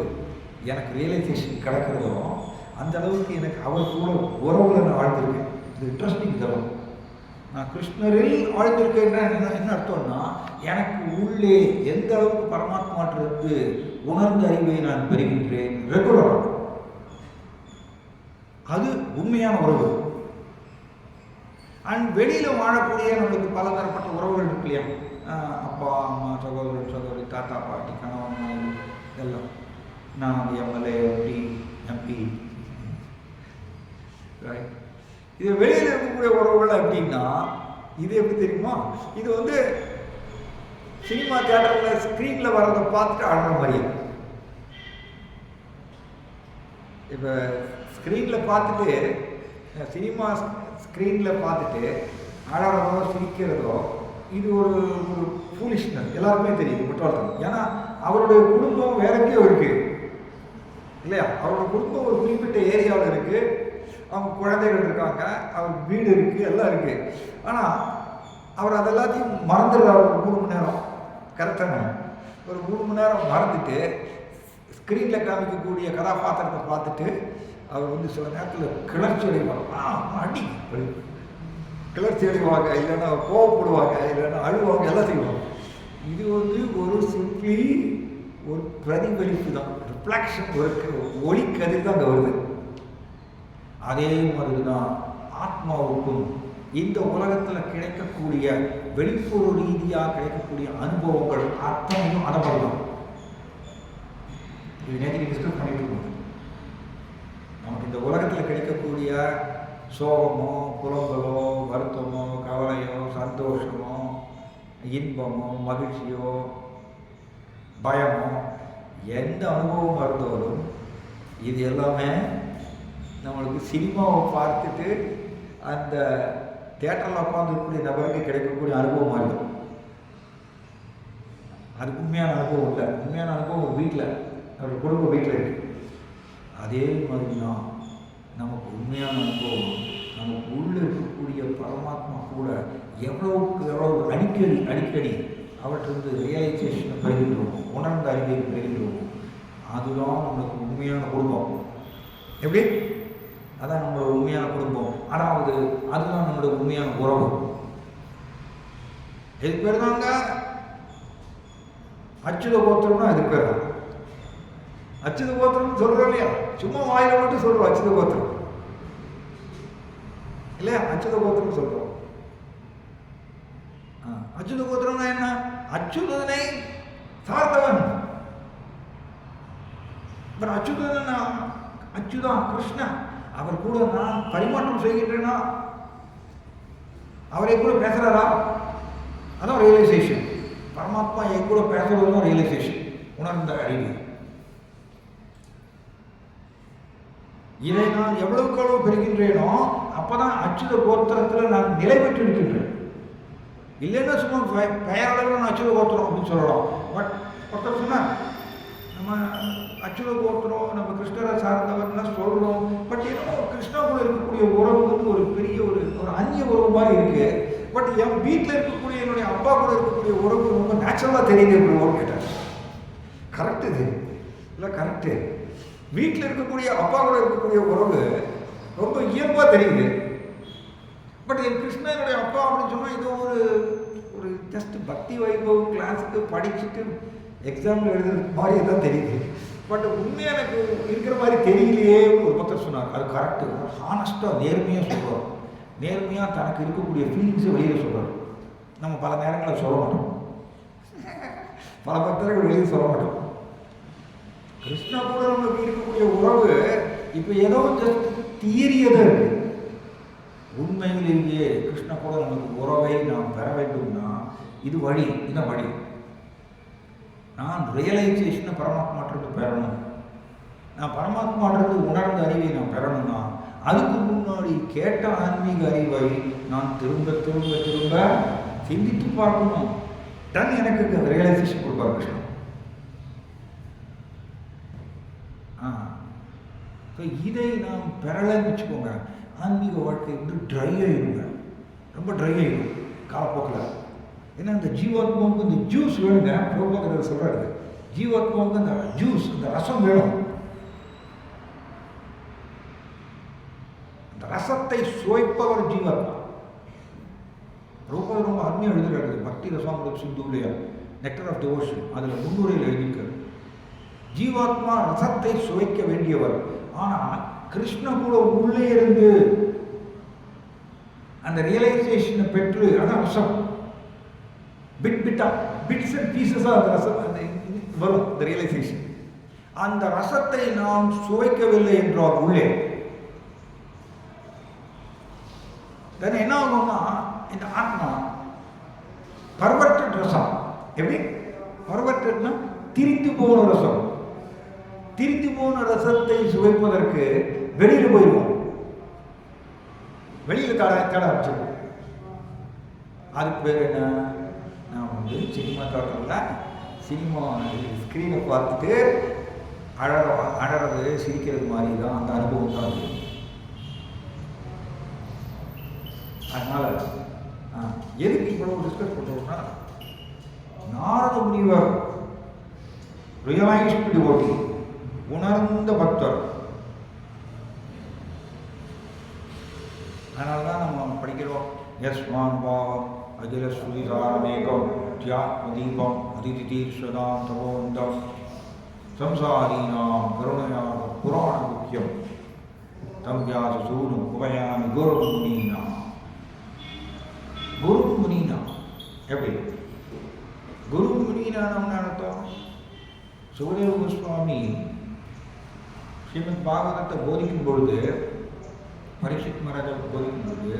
எனக்கு ரியலைசேஷன் கிடக்கிறதோ அந்த அளவுக்கு எனக்கு அவர் கூட உறவுல நான் ஆழ்ந்திருக்கேன். இது இன்ட்ரெஸ்டிங் தரும். நான் கிருஷ்ணரில் ஆழ்ந்திருக்கேன் என்ன அர்த்தம்னா, எனக்கு உள்ளே எந்த அளவுக்கு பரமாத்மாட்டிலிருந்து உணர்ந்த அறிவை நான் பெறுகின்றேன் ரெகுலராக, அது உண்மையான உறவு. அண்ட் வெளியில் வாழக்கூடிய நம்மளுக்கு பலதரப்பட்ட உறவுகள் இருக்கு இல்லையா, அப்பா அம்மா சகோதரர் சகோதரி தாத்தா பாட்டி கணவன் மனைவி எல்லாம், நான் எம்எல்ஏ எம்பி ரைட். இது வெளியில் இருக்கக்கூடிய உறவுகள் அப்படின்னா இது எப்படி தெரியுமா, இது வந்து சினிமா தியேட்டரில் ஸ்க்ரீனில் வர்றதை பார்த்துட்டு ஆடுற மாதிரியே. இப்போ ஸ்க்ரீனில் பார்த்துட்டு சினிமா ஸ்க்ரீனில் பார்த்துட்டு அழறதோ சிரிக்கிறதோ இது ஒரு ஒரு ஃபூலிஷ்னஸ், எல்லாருக்குமே தெரியுது, முட்டாள்தனம். ஏன்னா அவருடைய குடும்பம் வேற எங்கேயோ இருக்குது இல்லையா, அவரோட குடும்பம் ஒரு குறிப்பிட்ட ஏரியாவில் இருக்குது, அவங்க குழந்தைகள் இருக்காங்க, அவர் வீடு இருக்குது, எல்லாம் இருக்குது. ஆனால் அவர் அதெல்லாத்தையும் மறந்துடுறார். ஒரு 3 மணி நேரம் கரெக்டான ஒரு 3 மணி நேரம் மறந்துட்டு ஸ்க்ரீனில் காமிக்கக்கூடிய கதாபாத்திரத்தை பார்த்துட்டு அவர் வந்து சில நேரத்தில் கிளர்ச்சி அடைவாங்க, அடி கிளர்ச்சி அடைவாங்க, இல்லைன்னா கோவப்படுவாங்க, இல்லைன்னா அழுவாங்க, எல்லாம் செய்வாங்க. இது வந்து ஒரு சிம்பிளி ஒரு பிரதிபலிப்பு தான், ரிஃப்ளெக்ஷன், ஒரு ஒளிக்கதிர் தான் அங்கே வருது. அதே மாதிரி தான் ஆத்மாவுக்கும் இந்த உலகத்தில் கிடைக்கக்கூடிய வெளிப்புற ரீதியாக கிடைக்கக்கூடிய அனுபவங்கள் அத்தனையும் அனுபவம். இது நேற்று டிஸ்கஸ் பண்ணிட்டு இருக்கோம். நமக்கு இந்த உலகத்தில் கிடைக்கக்கூடிய சோகமோ புலங்களோ வருத்தமோ கவலையோ சந்தோஷமோ இன்பமோ மகிழ்ச்சியோ பயமோ எந்த அனுபவம் இருந்தாலும் இது எல்லாமே நம்மளுக்கு சினிமாவை பார்த்துட்டு அந்த தியேட்டரில் உட்காந்துருக்கக்கூடிய நபருக்கு கிடைக்கக்கூடிய அனுபவமாக இருக்கும். அது உண்மையான அனுபவம் இல்லை. உண்மையான அனுபவம் ஒரு வீட்டில், ஒரு குடும்ப வீட்டில் இருக்குது. அதே மாதிரி தான் நமக்கு உண்மையான அனுபவம் நமக்கு உள்ளே இருக்கக்கூடிய பரமாத்மா கூட எவ்வளவுக்கு எவ்வளவு அடிக்கடி அவற்றிருந்து ரியலைசேஷனை பெறுகின்றோம், உணர்ந்த அறிவை பெறுகின்றோம். அதுதான் நம்மளுக்கு உண்மையான குடும்பம். எப்படி? அதான் நம்மளோட உண்மையான குடும்பம். அதாவது அதுதான் நம்மளோட உண்மையான உறவு. இதுக்கு பேர் தாங்க அச்சுத கோத்திரம்னா இதுக்கு பேர் தான் அச்சுத கோத்திரம் சொல்றோம் இல்லையா, சும்மா வாயில மட்டும் சொல்றோம் அச்சுத கோத்திரம் இல்லையா, அச்சுத கோத்திரம் சொல்றோம். அச்சுத கோத்திரம்னா என்ன? அச்சுதனை சார்ந்தவன். அச்சுதன் அச்சுதான் கிருஷ்ணன், அவர் கூட நான் பரிமாற்றம் செய்கின்றேனா, அவரை கூட பேசுறாரா, அதான் ரியலைசேஷன். பரமாத்மா என் கூட பேசுறதுதான் ரியலைசேஷன், உணர்ந்த அறிவு. இதை நான் எவ்வளவுக்கு எவ்வளவு பெறுகின்றேனோ அப்பதான் அச்சுத கோத்திரத்தில் நான் நிலை பெற்று இருக்கின்றேன். இல்லைன்னா சும்மா பெயரளவில் நான் அச்சுத கோத்திரம் அப்படின்னு சொல்லலாம். பட் ஒருத்தர் சொன்னா நம்ம அச்சுத கோத்திரம் நம்ம கிருஷ்ணரை சார்ந்தவர்லாம் சொல்கிறோம். பட் ஏதோ கிருஷ்ணா கூட இருக்கக்கூடிய உறவு வந்து ஒரு பெரிய ஒரு அந்நிய உறவு மாதிரி இருக்கு. பட் என் வீட்டில் இருக்கக்கூடிய என்னுடைய அப்பா கூட இருக்கக்கூடிய உறவு ரொம்ப நேச்சுரலாக தெரியுது அப்படின்னு கேட்டார். கரெக்டு இது இல்லை, கரெக்டு. வீட்டில் இருக்கக்கூடிய அப்பா கூட இருக்கக்கூடிய உறவு ரொம்ப இயல்பாக தெரியுது. பட் என் கிருஷ்ணனுடைய அப்பா அப்படின்னு சொன்னால் இது ஒரு ஜஸ்ட் பக்தி வைபவம் கிளாஸுக்கு படிச்சுட்டு எக்ஸாம்பிள் எழுதுறது மாதிரி தான் தெரியுது. பட் உண்மையாக எனக்கு இருக்கிற மாதிரி தெரியலையே ஒரு பக்கம் சொன்னார். அது கரெக்டு. ஹானஸ்டாக நேர்மையாக சொல்கிறார். நேர்மையாக தனக்கு இருக்கக்கூடிய ஃபீலிங்ஸை வெளியில் சொல்கிறார். நம்ம பல நேரங்களில் சொல்ல மாட்டோம், பல பக்தர்கள் வெளியே சொல்ல மாட்டோம். கிருஷ்ணா கூட நமக்கு இருக்கக்கூடிய உறவு இப்போ ஏதோ ஜஸ்ட் தியரியதாக இருக்குது. உண்மையிலேயே கிருஷ்ணா கூட நமக்கு உறவை நாம் பெற வேண்டும்னா இது வழி, இதுதான் வழி. நான் ரியலைசேஷனை பரமாத்மாட்டிருந்து பெறணும், நான் பரமாத்மாட்டிருந்து உணர்ந்த அறிவை நான் பெறணும்னா அதுக்கு முன்னாடி கேட்ட ஆன்மீக அறிவை நான் திரும்ப திரும்ப திரும்ப சிந்தித்து பார்க்கணும். தான் எனக்கு ரியலைசேஷன் கொடுப்பார் கிருஷ்ணன். இதை நாம் பெறலைன்னு வச்சுக்கோங்க, ஆன்மீக வாழ்க்கை வந்து ட்ரை ஆகிடுங்க, ரொம்ப ட்ரை ஆகிடும் காலப்போக்கில். ஏன்னா இந்த ஜீவாத்மாவுக்கு இந்த ஜூஸ் வேணுங்க. பிரபுபாதர் சொல்கிறாரு, ஜீவாத்மாவுக்கு இந்த ஜூஸ், இந்த ரசம் வேணும். இந்த ரசத்தை சுவைப்பவர் ஜீவாத்மா. பிரபுபாதர் ரொம்ப அருமையாக எழுதுகிறாரு பக்தி ரசாமிரத சிந்துலையா, நெக்டர் ஆஃப் டிவோஷன், அதில் 300 எழுதியிருக்காரு. ஜீவாத்மா ரசத்தை சுவைக்க வேண்டியவர். ஆனால் கிருஷ்ண கூட உள்ளே இருந்து அந்த அந்த ரியலைசேஷனை பெற்று, அதான் ரசம். பிட்ஸ் அண்ட் பீசஸாக அந்த ரசம் அந்த வரும், இந்த ரியலைசேஷன். அந்த ரசத்தை நாம் சுவைக்கவில்லை என்றால் உள்ளே தென் என்ன ஆகும்னா, இந்த ஆத்மா பர்வர்டட் ரசம். எப்படி பர்வர்டட்னா திரிந்து போன ரசம். திரிந்து போன ரசத்தை சுவைப்பதற்கு வெளியில் போயிடுவோம், வெளியில் தட ஆரம்பிச்சிருவோம். அதுக்கு பேர் என்ன? நான் வந்து சினிமா தேட்டரில் சினிமா ஸ்க்ரீனை பார்த்துட்டு அழறது சிரிக்கிறது மாதிரி தான் அந்த அனுபவம் தான் அது. அதனால் எதுக்கு இவ்வளவு டிஸ்கஸ் பண்ணுறோம்னா, நாரத முனிவர் ரியலைஸ்டு டிவோட்டி, உணர்ந்த பக்தர். அதனால தான் நம்ம படிக்கிறோம், யஸ்மான் பாவம் அகில சுதிசாரமேகம் தியாத்மதீபம் அதிதிதீர்ஷதாம் தவோந்தம் சம்சாரீனாம் கருணையாக புராண முக்கியம் தம் வியாச சூனும் உபயாமி குரு முனீனா. குரு முனீனா எப்படி? குரு முனீனான்னு அர்த்தம். சுகதேவ கோஸ்வாமி ஸ்ரீமத் பாகவதத்தை போதிக்கும் பொழுது, பரீட்சித் மகாராஜா போதிக்கும் பொழுது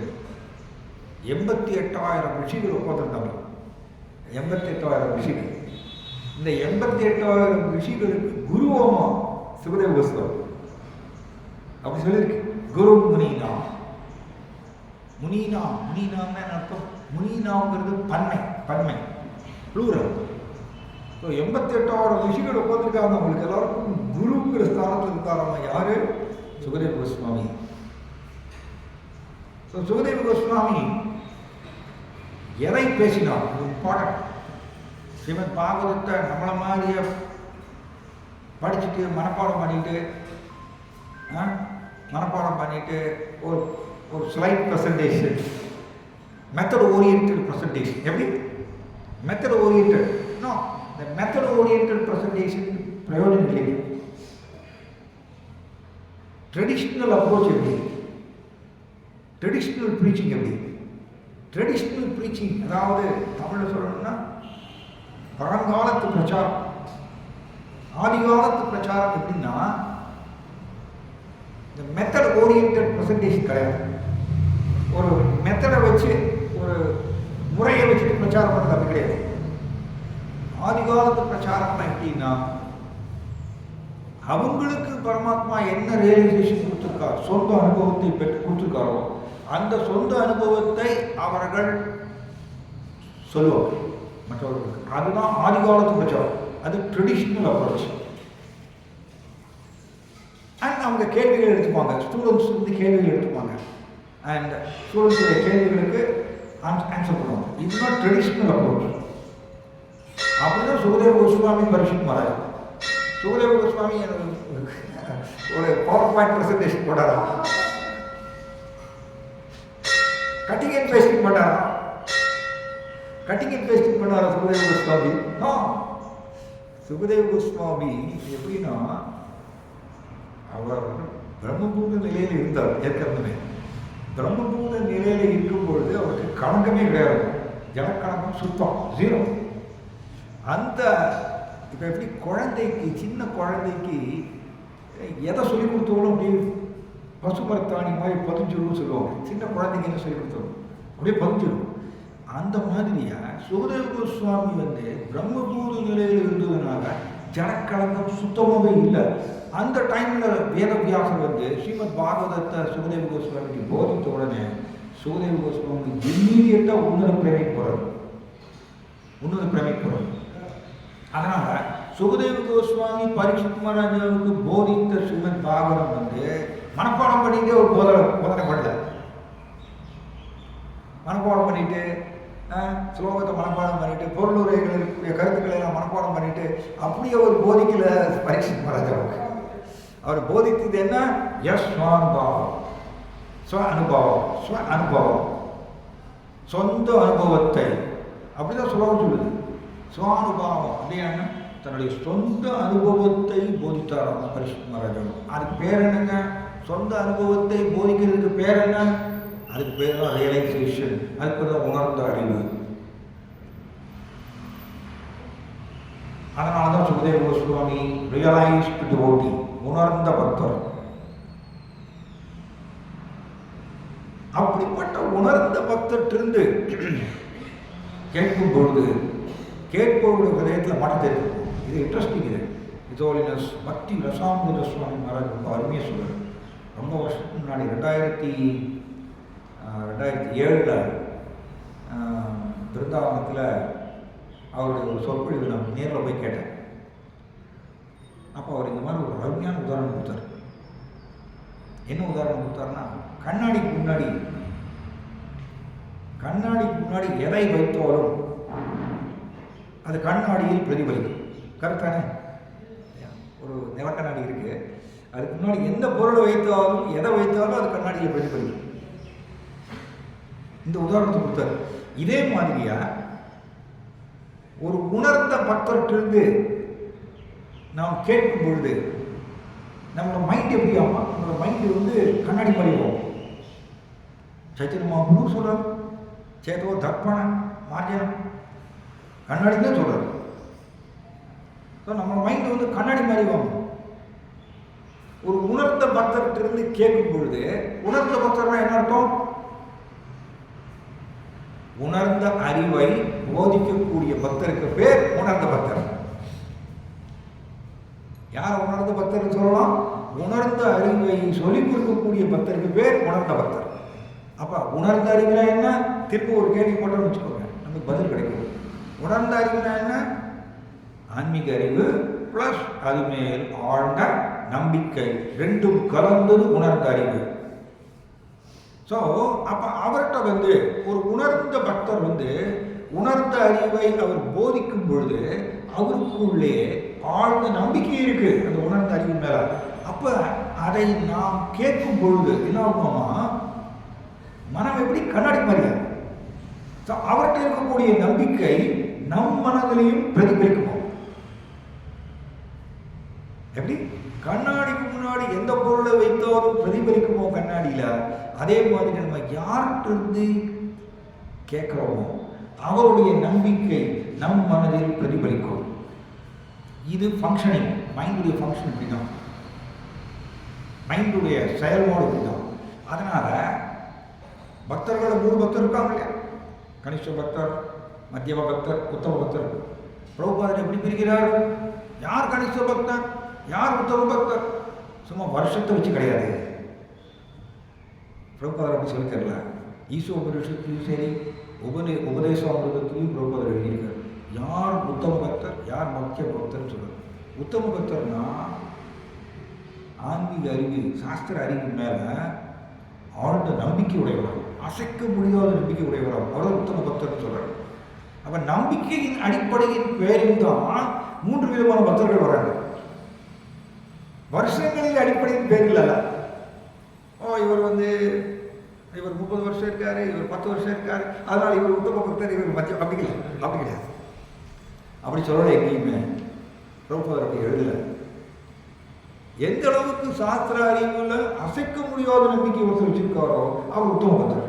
88,000 ரிஷிகள் உட்காந்துருந்தாங்க. 88,000 ரிஷிகள். இந்த 88,000 ரிஷிகளுக்கு குருவோமா சுகதேவ கோஸ்வாமி அப்படி சொல்லியிருக்கு. குரு முனீனா. முனீனா முனீனான்னு அர்த்தம். முனீனாங்கிறது பன்மை ப்ளூரல். ஸோ 88,000 ரிஷிகள் உட்காந்துருக்காங்க. அவங்களுக்கு எல்லாருக்கும் குருங்கிற ஸ்தானத்தில் இருக்காராமா. யாரு? சுகதேவ கோஸ்வாமி. ஸோ சுகதேவ கோஸ்வாமி எதை பேசினார்? இம்பார்ட்டன்ட். ஸ்ரீமத் பாகவதத்தை நம்மளை மாதிரியே படிச்சுட்டு மனப்பாடம் பண்ணிட்டு ஒரு slide presentation, method oriented presentation. எப்படி? Method oriented. நோ, இந்த மெத்தட் ஓரியன்டட் ப்ரெசன்டேஷன் பிரயோஜனம் இல்லை. ட்ரெடிஷ்னல் அப்ரோச் எப்படி? ட்ரெடிஷ்னல் ப்ரீச்சிங் எப்படி? ட்ரெடிஷ்னல் ப்ரீச்சிங் அதாவது தமிழில் சொல்லணும்னா பழங்காலத்து பிரச்சாரம், ஆதிகாலத்து பிரச்சாரம். எப்படின்னா, இந்த மெத்தட் ஓரியன்டட் ப்ரெசன்டேஷன் கிடையாது. ஒரு மெத்தடை வச்சு, ஒரு முறையை வச்சுட்டு பிரச்சாரம் பண்ணுறது அப்படி கிடையாது. ஆதிகாலத்து பிரச்சாரம்னா எப்படின்னா, அவங்களுக்கு பரமாத்மா என்ன ரியலைசேஷன் கொடுத்துருக்கார், சொந்த அனுபவத்தை பெற்று கொடுத்துருக்காரோ அந்த சொந்த அனுபவத்தை அவர்கள் சொல்லுவாங்க மற்றவர்களுக்கு. அதுதான் ஆதிகாலத்து பிரச்சாரம். அது ட்ரெடிஷ்னல் அப்ரோச். அண்ட் அவங்க கேள்விகள் எடுத்துப்பாங்க, ஸ்டூடெண்ட்ஸ் வந்து கேள்விகள் எடுத்துப்பாங்க. அண்ட் ஸ்டூடெண்ட்ஸுடைய கேள்விகளுக்கு ஆன்சர் பண்ணுவாங்க. இதுதான் ட்ரெடிஷ்னல் அப்ரோச். அப்படிதான் சுகதேவ கோஸ்வாமி பரீட்சித் மகாராஜ். சுகதேவ கோஸ்வாமி ஒரு பவர் பாயிண்ட் ப்ரெசன்டேஷன் போட்டாரா? கட்டிங் அண்ட் பேஸ்டிங் பண்ணாரா? கட்டிங் அண்ட் பேஸ்டிங் பண்ணாரா சுகதேவ கோஸ்வாமி? சுகதேவ கோஸ்வாமி எப்படின்னா, அவர் பிரம்மபூத நிலையில் இருந்தார். ஏற்கனவே பிரம்மபூத நிலையில் இருக்கும் பொழுது அவருக்கு களங்கமே கிடையாது. ஜனக்கணக்கம் சுத்தம், ஜீரோ. அந்த இப்போ எப்படி குழந்தைக்கு, சின்ன குழந்தைக்கு எதை சொல்லிக் கொடுத்தாலும் அப்படியே பசுமரத்தாணி மாதிரி பதிஞ்சிடும் சொல்லுவாங்க. சின்ன குழந்தைக்கு என்ன சொல்லிக் கொடுத்தோம் அப்படியே பதிஞ்சிடும். அந்த மாதிரியா சுகதேவ கோஸ்வாமி வந்து பிரம்மபூத நிலையில் இருந்ததுனால ஜனக்கலங்கம் சுத்தமாகவே இல்லை. அந்த டைமில் வேதவியாசர் வந்து ஸ்ரீமத் பாகவதத்தை சுகதேவ கோஸ்வாமிக்கு போதித்த உடனே சுகதேவ கோஸ்வாமி இம்மீடியட்டாக உன்னத பிரேமிக்கு போகிறது. அதனால் சுகதேவ கோஸ்வாமி பரீட்சித் மகாராஜாவுக்கு போதித்த ஸ்ரீமத் பாகவதம் வந்து மனப்பாடம் பண்ணிட்டு ஒரு போதனை பண்ணல. மனப்பாடம் பண்ணிட்டு ஸ்லோகத்தை மனப்பாடம் பண்ணிட்டு பொருளுரைகளுடைய கருத்துக்களை எல்லாம் மனப்பாடம் பண்ணிட்டு அப்படியே ஒரு போதிக்கல பரீட்சித் மகாராஜாவுக்கு. அவர் போதித்தது என்ன? ஸ்வானுபாவம், ஸ்வ அனுபவம், சொந்த அனுபவத்தை. அப்படிதான் ஸ்லோகம் சொல்லுது. ஸ்வானுபாவம் அப்படின்னா தன்னுடைய சொந்த அனுபவத்தை போதித்தார் பரீட்சித் மகாராஜா. அதுக்கு பேர் என்னங்க? சொந்த அனுபவத்தை போதிக்கிறதுக்கு பேர் என்ன? அதுக்கு பேர் தான் ரியலைசேஷன், அதுக்கு பேர் தான் உணர்ந்த அறிவு. அதனால தான் சுகதேவ கோஸ்வாமி ரியலைஸ்டு டிவோட்டி, உணர்ந்த பக்தர். அப்படிப்பட்ட உணர்ந்த பக்தர்கிட்ட கேட்கும் பொழுது கேட்பவருடைய ஹிருதயத்தில் மாற்றத்தை இருக்கும். இது இன்ட்ரெஸ்டிங். இது இதோலினஸ் பக்தி ரசாமிர்த சுவாமி மகாராஜ் ரொம்ப அருமையாக சொல்கிறார். ரொம்ப வருஷத்துக்கு முன்னாடி 2007 பிருந்தாவனத்தில் அவருடைய ஒரு சொற்பொழிவு நான் நேரில் போய் கேட்டேன். அப்போ அவர் இந்த மாதிரி ஒரு அருமையான உதாரணம் கொடுத்தார். என்ன உதாரணம் கொடுத்தாருன்னா, கண்ணாடிக்கு முன்னாடி எதை வைத்தாலும் அது கண்ணாடியில் பிரதிபலிக்கும். கரெக்டானே? ஒரு நிலக்கண்ணாடி இருக்கு, அதுக்கு முன்னாடி எந்த பொருளை வைத்தாலும் எதை வைத்தாலும் அது கண்ணாடியில் பிரதிபலிக்கும். இந்த உதாரணத்தை கொடுத்தாரு. இதே மாதிரியா ஒரு உணர்ந்த பக்தர்கிட்ட நாம் கேட்கும் பொழுது நம்மளோட மைண்ட் எப்படி ஆகும்? நம்மளோட மைண்டு கண்ணாடி மாதிரி ஆகும். சைத்தன்ய மகாபிரபு சொல்றார், சேதோ தர்ப்பண மார்ஜனம், கண்ணாடி தான் சொல்றாரு. ஸோ நம்ம மைண்டு கண்ணாடி மாதிரி ஆகும். ஒரு உணர்ந்த பக்தர்கிட்ட கேட்கும் பொழுது, உணர்ந்த பக்தர்னா என்ன அர்த்தம்? உணர்ந்த அறிவை போதிக்கக்கூடிய பக்தருக்கு பேர் உணர்ந்த பக்தர். யார் உணர்ந்த பக்தர் சொல்லலாம்? உணர்ந்த அறிவை சொல்லிக் கொடுக்கக்கூடிய பக்தருக்கு பேர் உணர்ந்த பக்தர். அப்ப உணர்ந்த அறிவுனா என்ன? திரும்ப ஒரு கேள்வி போட்டோம்னு வச்சுக்கோங்க, நமக்கு பதில் கிடைக்கும். உணர்ந்த அறிவுனா என்ன? ஆன்மீக அறிவு பிளஸ் அது மேல் ஆழ்ந்த நம்பிக்கை, ரெண்டும் கலந்தது உணர்ந்த அறிவு. ஸோ அப்போ அவர்கிட்ட ஒரு உணர்ந்த பக்தர் உணர்ந்த அறிவை அவர் போதிக்கும் பொழுது அவருக்குள்ளே ஆழ்ந்த நம்பிக்கை இருக்கு அந்த உணர்ந்த அறிவு மேல. அப்போ அதை நாம் கேட்கும் பொழுது என்ன ஆகுமா? மனம் எப்படி கண்ணாடி மாதிரி. ஸோ அவர்கிட்ட இருக்கக்கூடிய நம்பிக்கை நம் மனதிலையும் பிரதிபலிக்குமா? எப்படி கண்ணாடிக்கு முன்னாடி எந்த பொருளை வைத்தாலும் பிரதிபலிக்குமோ கண்ணாடியில, அதே மாதிரி நம்ம யார்கிட்ட கேட்கிறோமோ அவருடைய நம்பிக்கை நம் மனதில் பிரதிபலிக்கும். இது ஃபங்க்ஷனிங், மைண்டுடைய ஃபங்க்ஷன் இப்படிதான், மைண்டுடைய செயல்பாடு இப்படிதான். அதனால பக்தர்கள் 3 பக்தர் இருக்காங்க இல்லையா? கனிஷ்ட பக்தர், மத்தியம பக்தர், உத்தம பக்தர். பிரபுபாதர் எப்படி பிரிக்கிறார்? யார் கனிஷ்ட பக்தர், யார் உத்தம பக்தர்? சும்மா வருஷத்தை வச்சு கிடையாது. பிரபுபாதர் அப்படி சொல்லி தரல. ஈசோபனிஷத்துலையும் சரி உபதேச அமிர்தத்திலையும் பிரபுபாதர் எழுதியிருக்கார். யார் உத்தம பக்தர், யார் மத்திய பக்தர் சொல்றார். உத்தம பக்தர்னா ஆன்மீக அறிவு, சாஸ்திர அறிவு மேல ஆழ்ந்த நம்பிக்கை உடையவர், அசைக்க முடியாத நம்பிக்கை உடையவர், அவர் உத்தம பக்தர் சொல்றார். அப்ப நம்பிக்கையின் அடிப்படையின் பேரில் தான் 3 விதமான பக்தர்கள் வராங்க. வருஷங்களில் அடிப்படையின் பேரில் அல்ல. இவர் இவர் 30 வருஷம் இருக்காரு, இவர் 10 வருஷம் இருக்காரு, அதனால இவர் உத்தம பக்தர், இவர் மத்திய, அப்படி கிடையாது. அப்படி சொல்லலை எங்கேயுமே. பிரபுபாதர் அப்படி எழுதல. எந்த அளவுக்கு சாஸ்திர அறிவுல அசைக்க முடியாத நம்பிக்கை ஒருத்தர் வச்சிருக்காரோ அவர் உத்தம பக்தர்.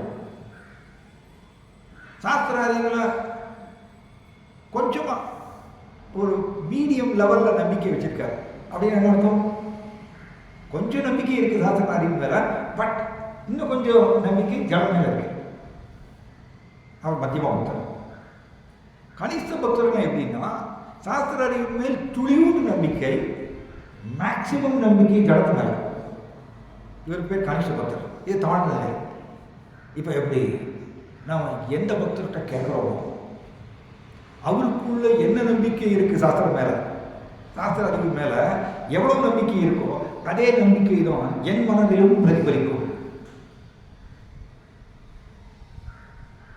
சாஸ்திர அறிவுல கொஞ்சமா ஒரு மீடியம் லெவல்ல நம்பிக்கை வச்சிருக்காரு அப்படின்னு என்ன அர்த்தம்? கொஞ்சம் நம்பிக்கை இருக்கு சாஸ்திர அறிவு மேல, பட் இன்னும் கொஞ்சம் நம்பிக்கை ஜனம் மேல இருக்கு, அவர் மத்தியமா பக்தர். கனிஷ்ட பக்தர்கள் எப்படின்னா சாஸ்திர அறிவு மேல் துளியூண்டு நம்பிக்கை, மேக்சிமம் நம்பிக்கை ஜடத்து மேல. இவருக்கு பேர் கனிஷ்ட பக்தர். இது தாழ்ந்த நிலை. இப்போ எப்படி நாம் எந்த பக்தர்கிட்ட கேட்குறோமோ அவருக்குள்ள என்ன நம்பிக்கை இருக்கு சாஸ்திரம் மேல, சாஸ்திர அறிவு மேல எவ்வளவு நம்பிக்கை இருக்கோ அதே நம்பிக்கை தான் என் மனதிலும் பிரதிபலிக்கும்.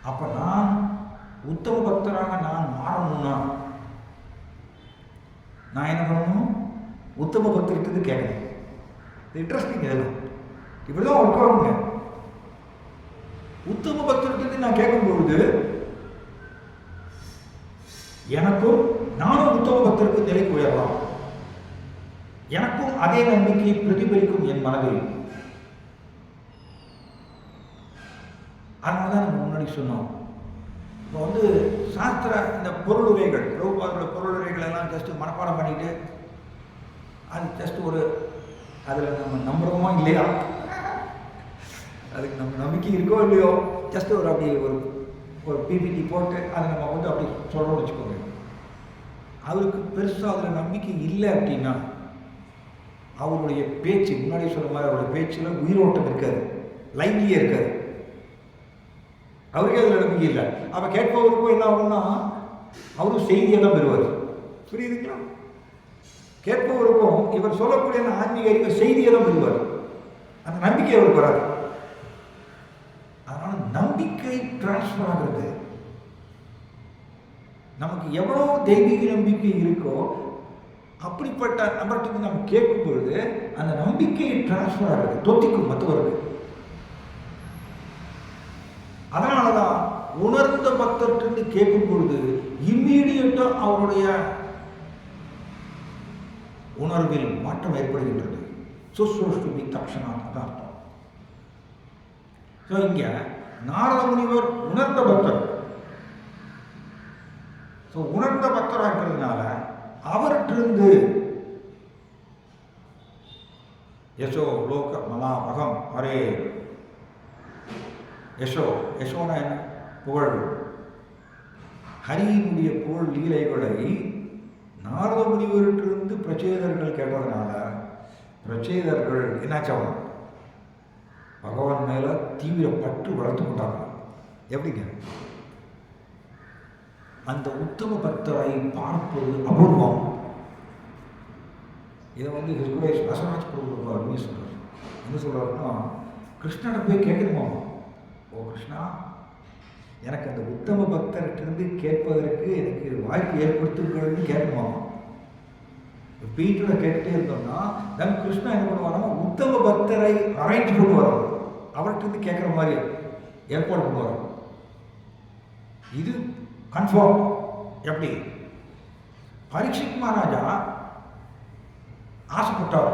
அப்ப நான் உத்தம பக்தராக நான் மாறணும்னா நான் என்ன பண்ணணும்? உத்தம பக்தர்கிட்ட கேட்கணும். இன்ட்ரெஸ்டிங். இதெல்லாம் இப்படிதான் ஒர்க் ஆகுங்க. உத்தம பக்தர்கிட்ட நான் கேட்கும் பொழுது எனக்கும் நானும் உத்தம பக்தருக்கு நிலைக்கு உயரலாம். எனக்கும் அதே நம்பிக்கை பிரதிபலிக்கும் என் மனதில். அதனால தான் நம்ம முன்னாடி சொன்னோம். இப்போ வந்து சாஸ்திர இந்த பொருளுரைகள், பிரபுபாதோட பொருளுரைகள் எல்லாம் ஜஸ்ட்டு மனப்பாடம் பண்ணிட்டு அது ஜஸ்ட் ஒரு அதில் நம்ம நம்புறோமோ இல்லையா, அதுக்கு நம்ம நம்பிக்கை இருக்கோ இல்லையோ, ஜஸ்ட் ஒரு அப்படி ஒரு பிபிடி போட்டு அதை நம்ம வந்து அப்படி சொல்கிறோம்னு வச்சுக்கோங்க. அவருக்கு பெருசாக அதில் நம்பிக்கை இல்லை அப்படின்னா அவருடைய பேச்சு, முன்னாடி சொல்கிற மாதிரி அவருடைய பேச்சில் உயிரோட்டம் இருக்காது, லைவ்லியே இருக்காது. அவருக்கே அதில் நம்பிக்கை இல்லை. அப்போ கேட்பவருக்கும் என்ன ஆகும்னா அவரும் செய்தியை தான் பெறுவார். புரியுதுங்களா? கேட்பவருக்கும் இவர் சொல்லக்கூடிய ஆன்மீக அறிவு செய்தியை தான் பெறுவார். அந்த நம்பிக்கை அவருக்கு வராது. அதனால நம்பிக்கை டிரான்ஸ்ஃபர் ஆகிறது. நமக்கு எவ்வளோ தெய்வீக நம்பிக்கை இருக்கோ அப்படிப்பட்ட நபர்கிட்ட நம்ம கேட்கும் பொழுது அந்த நம்பிக்கையை டிரான்ஸ்ஃபர் ஆகிறது, தொத்திக்கும் மற்றவருக்கு. அதனாலதான் உணர்ந்த பக்தர்கிட்ட கேட்கும் பொழுது இம்மீடியட்டா அவருடைய உணர்வில் மாற்றம் ஏற்படுகின்றது. சுஸ்ரோஷ்டுமி தக்ஷணா அர்த்தம். இங்க நாரத முனிவர் உணர்ந்த பக்தர். உணர்ந்த பக்தராக இருக்கிறதுனால அவர்கிட்ட யசோ லோக மலாபகம் ஹரே. யசோனா என்ன? புகழ். ஹரியினுடைய புகழ் லீலைகளை நாரத முனிவர்கிட்ட பிரச்சேதர்கள் கேட்டதுனால பிரச்சேதர்கள் என்னாச்சவன் பகவான் மேல தீவிர பற்று வளர்த்து கொண்டாங்க. எப்படிங்க? அந்த உத்தம பக்தரை பார்ப்பது அபூர்வம். இதை வந்து ஹிஸ்குரேஷ் வசராஜ் பிரபு அருமையாக சொல்றாரு. என்ன சொல்றாருன்னா, கிருஷ்ணனை போய் கேட்கணுமா, ஓ கிருஷ்ணா, எனக்கு அந்த உத்தம பக்தர்கிட்ட கேட்பதற்கு எனக்கு வாய்ப்பு ஏற்படுத்துங்கள்னு கேட்கணுமா. பீட்டரை கேட்டுட்டே இருந்தோம்னா நம்ம கிருஷ்ணா என்ன பண்ணுவாரோ உத்தம பக்தரை அரேஞ்ச் பண்ணுவாரோ, அவர்கிட்ட கேட்குற மாதிரி ஏற்பாடு பண்ணுவாரோ. இது கன்ஃபார்ம். எப்படி? பரீட்சித் மகாராஜா ஆசைப்பட்டார்,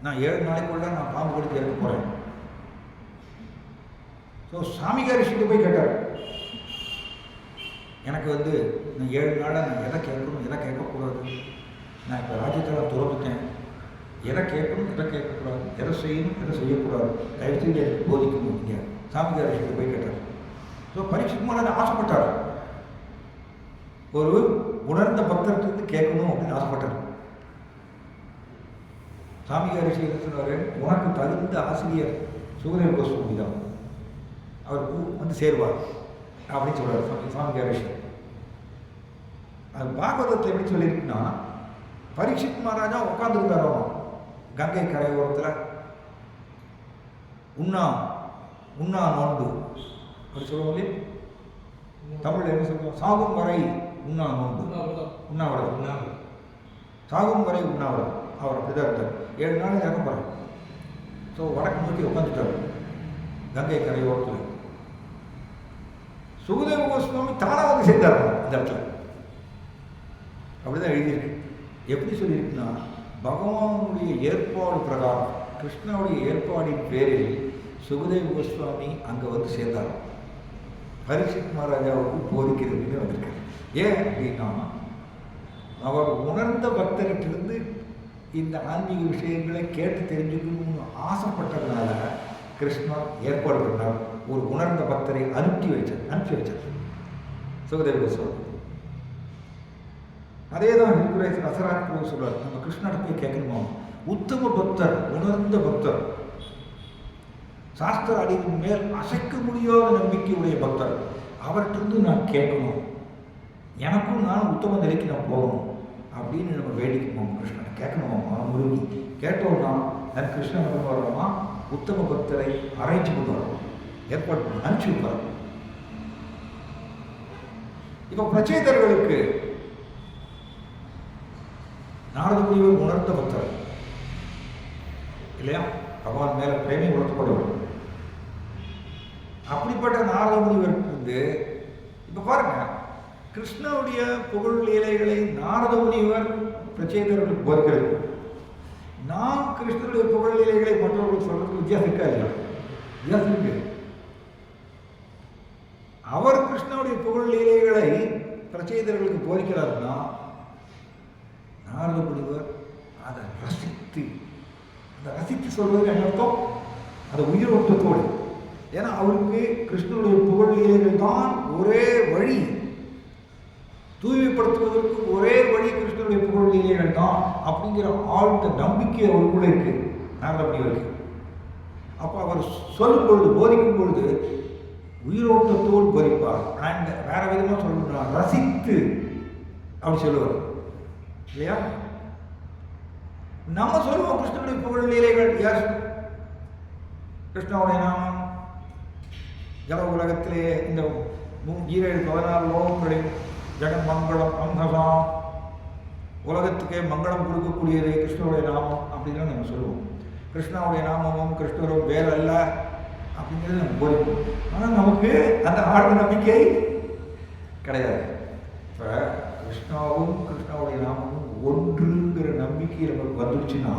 நான் 7 நாளைக்குள்ள நான் பாம்பு கடித்து இறக்க போறேன். சாமிகாரிஷ்ட போய் கேட்டார், எனக்கு வந்து நான் 7 நாளாக நான் எதை கேட்கணும் எதை கேட்கக்கூடாது, நான் இப்போ ராஜ்யத்தில் துறந்துட்டேன், எதை கேட்கணும் எதை கேட்கக்கூடாது, எதை செய்யணும் எதை செய்யக்கூடாது, தயவுசெய்து எனக்கு போதிக்கணும். இங்கே சாமிகாரிஷ்ட போய் கேட்டார். பரீட்சித் மகாராஜா ஆசைப்பட்டார், ஒரு உணர்ந்த பக்தர்கிட்ட கேட்கணும் அப்படின்னு ஆசைப்பட்டார். சாமிகாரி என்ன சொன்னார், உனக்கு தகுந்த ஆசிரியர் சுகதேவ கோஸ்வாமி தான், அவர் வந்து சேருவார் அப்படின்னு சொல்றாரு சாமிகாரி. அது பாகவதத்தில் எப்படி சொல்லியிருக்குன்னா, பரீட்சித் மகாராஜா உட்காந்துருந்தாரோ கங்கை கரையோரத்தில், உண்ணா நோன்பு அப்படி சொல்லுவோம் இல்லையா, தமிழில் என்ன சொல்லுவோம், சாகும் வரை உண்ணா நோன்பு, உண்ணாவிரதம், சாகும் வரை உண்ணாவிரதம். அவர் அப்படிதான் இருந்தார். 7 நாள் இறக்க போகிறார். வடக்கு நோக்கி உட்காந்துட்டார் கங்கை கரையோரத்தில். சுகதேவ கோஸ்வாமி தானாக வந்து சேர்ந்தார் இந்த இடத்துல. அப்படிதான் எழுதியிருக்கு. எப்படி சொல்லியிருக்குன்னா, பகவானுடைய ஏற்பாடு பிரகாரம், கிருஷ்ணனுடைய ஏற்பாடின் பேரில் சுகதேவ கோஸ்வாமி அங்கே வந்து சேர்ந்தார். பரீட்சித் மகாராஜாவுக்கு போதிக்கிறதுன்னு வந்திருக்காரு. ஏன் அப்படின்னா, அவர் உணர்ந்த பக்தர்கிட்ட இந்த ஆன்மீக விஷயங்களை கேட்டு தெரிஞ்சுக்கணும்னு ஆசைப்பட்டதுனால கிருஷ்ணர் ஏற்பாடு பண்ணார், ஒரு உணர்ந்த பக்தரை அனுப்பி வச்சார் சுகதேவ கோஸ்வாமி. அதே தான் ரசராஜ் பிரபு சொல்றார், நம்ம கிருஷ்ணனை போய் கேட்கணுமா, உத்தம பக்தர், உணர்ந்த பக்தர், சாஸ்திர அறிவின் மேல் அசைக்க முடியாத நம்பிக்கையுடைய பக்தர், அவர்கிட்ட நான் கேட்கணும், எனக்கும் நான் உத்தம நிலைக்கு நான் போகணும் அப்படின்னு நம்ம வேடிக்கணும். கிருஷ்ணனை கேட்கணும், முருகி கேட்டோம்னா நான் கிருஷ்ணன் வந்து வரோமா, உத்தம பக்தரை அரேஞ்ச் பண்ணி வரோம், ஏற்பாடு பண்ணி அனுப்பிச்சு வைப்பார். இப்போ பிரச்சேதர்களுக்கு நாரத முனிவர் உணர்ந்த பக்தர் இல்லையா, பகவான் மேல பிரேமை உணர்த்தப்படுவார். அப்படிப்பட்ட நாரத முனிவருக்கு வந்து இப்ப பாருங்க, கிருஷ்ணனுடைய புகழ் லீலைகளை நாரத முனிவர் பிரச்சேதர்களுக்கு போதிக்கிறது, நாம் கிருஷ்ணனுடைய புகழ் லீலைகளை மற்றவர்களுக்கு சொல்றதுக்கு வித்தியாசம் இருக்கா இல்லையா? வித்தியாசம் இருக்கு. கிருஷ்ணனுடைய புகழ் லீலைகளை பிரச்சேதர்களுக்கு போதிக்கிறாருன்னா நாரத முனிவர் அதை ரசித்து, அந்த ரசித்து சொல்வது என்ன அர்த்தம்? அதை உயிரோட்டத்தோடு. ஏன்னா அவருக்கு கிருஷ்ணனுடைய புகழ் லீலைகள் தான் ஒரே வழி, தூய்மைப்படுத்துவதற்கு ஒரே வழி கிருஷ்ணனுடைய புகழ் லீலைகள் தான் அப்படிங்கிற ஆழ்ந்த நம்பிக்கை அவருக்குள்ள இருக்கு நாரத முனிவருக்கு. அப்போ அவர் சொல்லும் பொழுது, போதிக்கும் பொழுது உயிரோட்டத்தோடு போதிப்பார். அண்ட் வேற விதமாக சொல்லணும்னா ரசித்து அப்படி சொல்லுவார் இல்லையா? நம்ம சொல்லுவோம் கிருஷ்ணனுடைய புகழ் லீலைகள். எஸ், கிருஷ்ணனுடைய நாமம் ஜல உலகத்திலே இந்த 14 லோகங்களில் ஜெகன் மங்களம் அங்கதான், உலகத்துக்கே மங்களம் கொடுக்கக்கூடியது கிருஷ்ணனுடைய நாமம் அப்படின்னு நம்ம சொல்லுவோம். கிருஷ்ணனுடைய நாமமும் கிருஷ்ணரும் வேற அல்ல அப்படிங்கிறது நம்ம போதிப்போம். ஆனால் நமக்கு அந்த ஆழ்ந்த நம்பிக்கை கிடையாது. இப்போ கிருஷ்ணாவும் கிருஷ்ணாவுடைய நாமமும் ஒன்றுங்கிற நம்பிக்கை நமக்கு வந்துடுச்சுன்னா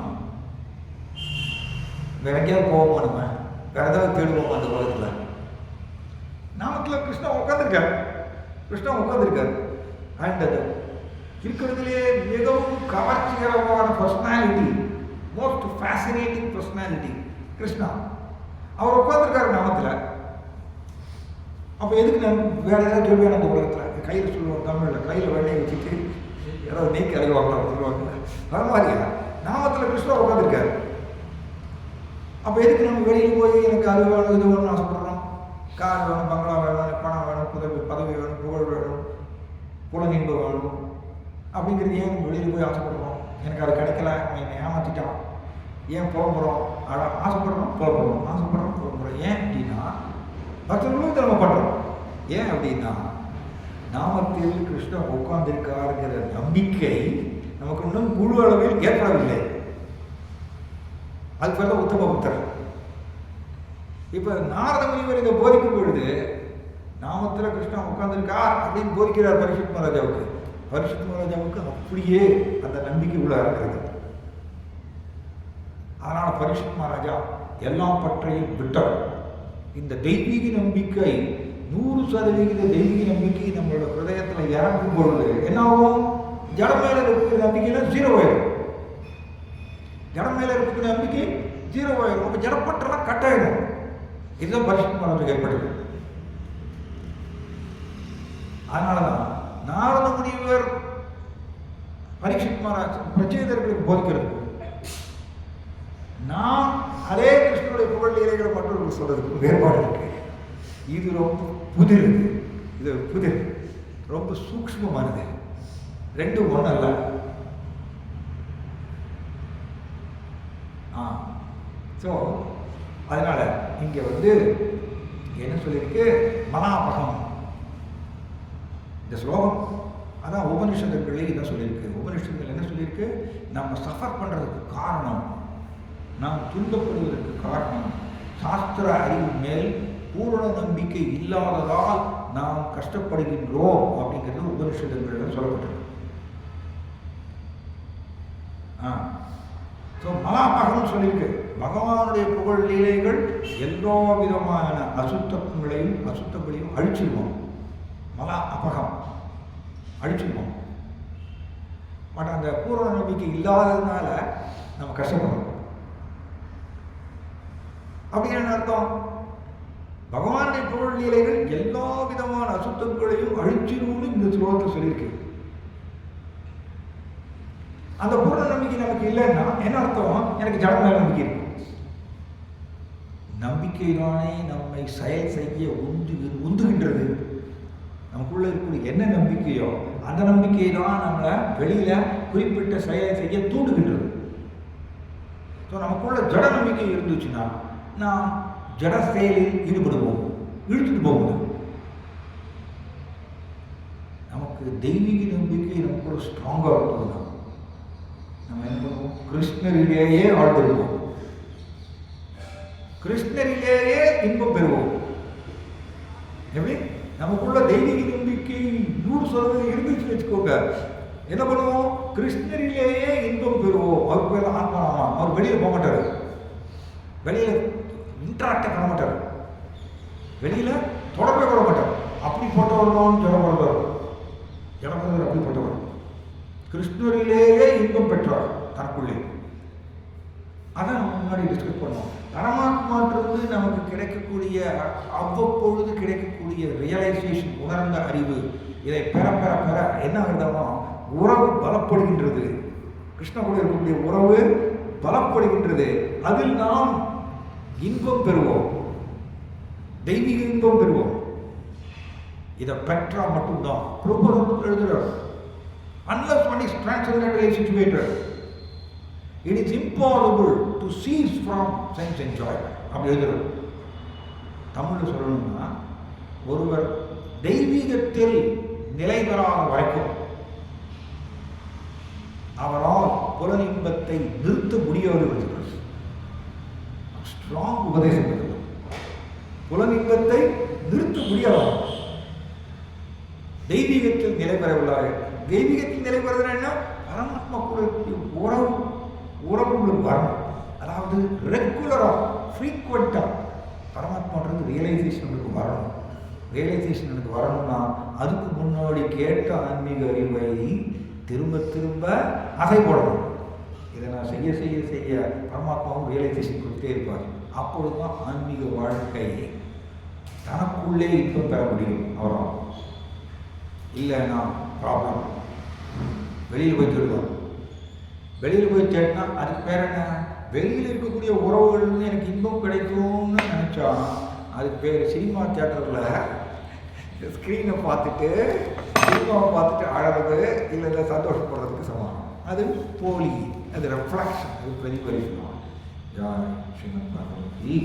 வேற எங்கேயாவது போவோமா? நம்ம வேற ஏதாவது தேடுவோமா? அந்த உலகத்தில் நாமத்துல கிருஷ்ணா உட்காந்துருக்காரு, கிருஷ்ணா உட்காந்துருக்காரு. அண்ட் அது இருக்கிறதுலே மிகவும் கவர்ச்சிகரமான personality, most fascinating personality Krishna. அவர் உட்காந்துருக்காரு நாமத்தில். அப்போ எதுக்கு நம்ம வேற ஏதாவது சொல்லுவேன்? அந்த உலகத்தில் கையில் சொல்லுவாங்க, தமிழில் கையில் வெண்ணையை வச்சுட்டு ஏதாவது நீக்கி அடைவாங்களா சொல்லுவாங்க. அது மாதிரியா நாமத்தில் கிருஷ்ணா உட்காந்துருக்காரு. அப்போ எதுக்கு நம்ம வெளியில் போய் எனக்கு அது வேணும் இது வேணும்னு ஆசைப்படுறோம்? கார் வேணும், பங்களா வேணும், பணம் வேணும், பதவி வேணும், புகழ் வேணும், புலனின்பம் வேணும் அப்படிங்கிறது ஏன் வெளியில் போய் ஆசைப்படுறோம்? எனக்கு அது கிடைக்கல, என்னை ஏமாற்றிட்டான், ஏன் புலம்புறோம்? ஆசைப்படுறோம், புலம்புறோம், ஆசைப்படுறோம், புலம்புறோம். ஏன் அப்படின்னா பக்தர்களும் நம்ம பண்ணுறோம். ஏன் அப்படின்னா நாமத்தில் கிருஷ்ணன் உட்கார்ந்திருக்காருங்கிற நம்பிக்கை நமக்கு இன்னும் முழு அளவில் ஏற்படவில்லை. அது பேர் தான் உத்தம புத்தர். இப்போ நாரத முனிவர் இதை போதிக்கும் பொழுது நாமத்தில் கிருஷ்ணன் உட்கார்ந்திருக்கார் அப்படின்னு போதிக்கிறார் பரீட்சித் மகாராஜாவுக்கு. பரீட்சித் மகாராஜாவுக்கு அப்படியே அந்த நம்பிக்கை உள்ள இருக்கிறது. அதனால பரீட்சித் மகாராஜா எல்லாம் பற்றையும் விட்டார். இந்த தெய்வீக நம்பிக்கை 100% தெய்வீக நம்பிக்கை நம்மளோட ஹிருதயத்தில் இறங்கும் பொழுது என்ன ஆகும்? ஜடம் மேல இருக்கிற நம்பிக்கையில 0 ஆயிடும். ஜடம் மேல இருக்கிற நம்பிக்கை 0 ஆயிடும். அப்போ ஜடப்பற்றெல்லாம் கட் ஆயிடும். இதுதான் பரீட்சித் மகாராஜுக்கு ஏற்படுது. அதனாலதான் நாரத முனிவர் பரீட்சித் மகாராஜ் பிரச்சேதர்களுக்கு போதிக்கிறது. நான் அதே கிருஷ்ணனுடைய புகழ் லீலைகளை மற்றவர்கள் சொல்றதுக்கு வேறுபாடு இருக்கு. இது ரொம்ப புதிர், இது புதிர், ரொம்ப சூக்ஷ்மமானது. ரெண்டும் ஒன்றல்ல. ஸோ அதனால இங்க என்ன சொல்லியிருக்கு? மனாபகம். இந்த ஸ்லோகம் அதான் உபனிஷத்துக்களே இதான் சொல்லியிருக்கு. உபனிஷத்துக்கள் என்ன சொல்லியிருக்கு? நம்ம சஃபர் பண்றதுக்கு காரணம், நாம் துன்பப்படுவதற்கு காரணம் சாஸ்திர அறிவு மேல் பூரண நம்பிக்கை இல்லாததால் நாம் கஷ்டப்படுகின்றோம் அப்படிங்கிறது உபனிஷத்துக்களில் சொல்லப்பட்டிருக்கு. மலாபகம் சொல்லியிருக்கு. பகவானுடைய புகழ் லீலைகள் எல்லா விதமான அசுத்தங்களையும் அழிச்சிருவோம். மலா அபகம் அழிச்சிருவோம். பட் அந்த பூரண நம்பிக்கை இல்லாததுனால நம்ம கஷ்டப்படுறோம். அப்படின்னு என்ன அர்த்தம்? பகவானுடைய புகழ் லீலைகள் எல்லா விதமான அசுத்தங்களையும் அழிச்சிருவோம்னு இந்த ஸ்லோகத்தில் சொல்லியிருக்கு. அந்த பூர்ண நம்பிக்கை நமக்கு இல்லைன்னா என்ன அர்த்தம்? எனக்கு ஜடம் மேல நம்பிக்கை இருக்கு. நம்பிக்கை தானே நம்மை செயல் செய்ய உந்துகின்றது. நமக்குள்ள இருக்கக்கூடிய என்ன நம்பிக்கையோ அந்த நம்பிக்கை தான் நம்மளை வெளியில குறிப்பிட்ட செயலை செய்ய தூண்டுகின்றது. ஸோ நமக்குள்ள ஜட நம்பிக்கை இருந்துச்சுன்னா நாம் ஜட செயலில் ஈடுபடுவோம், இழுத்துட்டு போவோம். நமக்கு தெய்வீக நம்பிக்கை நமக்குள்ள ஸ்ட்ராங்காக இருக்குதுன்னா நம்ம என்ன பண்ணுவோம்? கிருஷ்ணரிலேயே ஆழ்ந்திருவோம், கிருஷ்ணரிலேயே இன்பம் பெறுவோம். எப்படி? நமக்குள்ள தெய்வீக நம்பிக்கை 100% இருந்துச்சு வச்சுக்கோங்க, என்ன பண்ணுவோம்? கிருஷ்ணரிலேயே இன்பம் பெறுவோம். அவர் பேர் ஆன்மாராமா. அவர் வெளியில போக மாட்டாரு, வெளியில இன்டராக்ட பண்ண மாட்டார், வெளியில தொடர்பே கொள்ள மாட்டார். அப்படிப்பட்டவர்களும் ஜனபரதர். ஜனபரதர் அப்படிப்பட்டவர். கிருஷ்ணரிலேயே இன்பம் பெற்றார் தனக்குள்ளே. அதை நம்ம முன்னாடி டிஸ்கஸ் பண்ணுவோம். பரமாத்மாட்டிலிருந்து நமக்கு கிடைக்கக்கூடிய அவ்வப்பொழுது கிடைக்கக்கூடிய ரியலைசேஷன், உணர்ந்த அறிவு, இதை பெற பெற பெற என்ன ஆகுதுன்னா உறவு பலப்படுகின்றது. கிருஷ்ண கூட இருக்கக்கூடிய உறவு பலப்படுகின்றது. அதில் நாம் இன்பம் பெறுவோம், தெய்வீக இன்பம் பெறுவோம். இதை பெற்றா மட்டும்தான் பிரபுரம் எழுதுகிறார். Unless one is transcendently situated, it is impossible to cease from sense enjoyment. அப்படி எழுதுகிறார். தமிழில் சொல்லணும்னா, ஒருவர் தெய்வீகத்தில் நிலை பெறாத வரைக்கும் அவரால் புலனின்பத்தை நிறுத்த முடியாது. ஸ்ட்ராங் உபதேசம். புலனின்பத்தை நிறுத்த முடியாது. தெய்வீகத்தில் நிலை பெறவில்லை. தெய்வீகத்தில் நிலை பெறுவதுனா என்ன? பரமாத்மா கூட உறவு உங்களுக்கு வரணும். அதாவது ரெகுலராக ஃப்ரீக்வெண்ட்டாக பரமாத்மான்றது ரியலைசேஷன் உங்களுக்கு வரணும். ரியலைசேஷன் எனக்கு வரணும்னா அதுக்கு முன்னாடி கேட்ட ஆன்மீக அறிவை திரும்ப திரும்ப அசை போடணும். இதை நான் செய்ய செய்ய செய்ய பரமாத்மாவும் ரியலைசேஷன் கொடுத்தே இருப்பார். அப்பொழுது தான் ஆன்மீக வாழ்க்கை தனக்குள்ளே இன்பம் பெற முடியும். அவரால் இல்லைன்னா ப்ராப்ளம். வெளியில் போய் தேடுவோம். வெளியில் போய் தேடினா அதுக்கு பேர் என்ன? வெளியில் இருக்கக்கூடிய உறவுகள்னு எனக்கு இன்பம் கிடைக்கும்னு நினச்சா அதுக்கு பேர் சினிமா தியேட்டரில் ஸ்க்ரீனை பார்த்துட்டு சினிமாவை பார்த்துட்டு அழறது இல்லை சந்தோஷப்படுறதுக்கு சமானம். அது போலி, அது ரெஃப்ளெக்ஷன், அது பிரதிபலிக்கணும். ஜாய் ஸ்ரீமத் பாகவதி.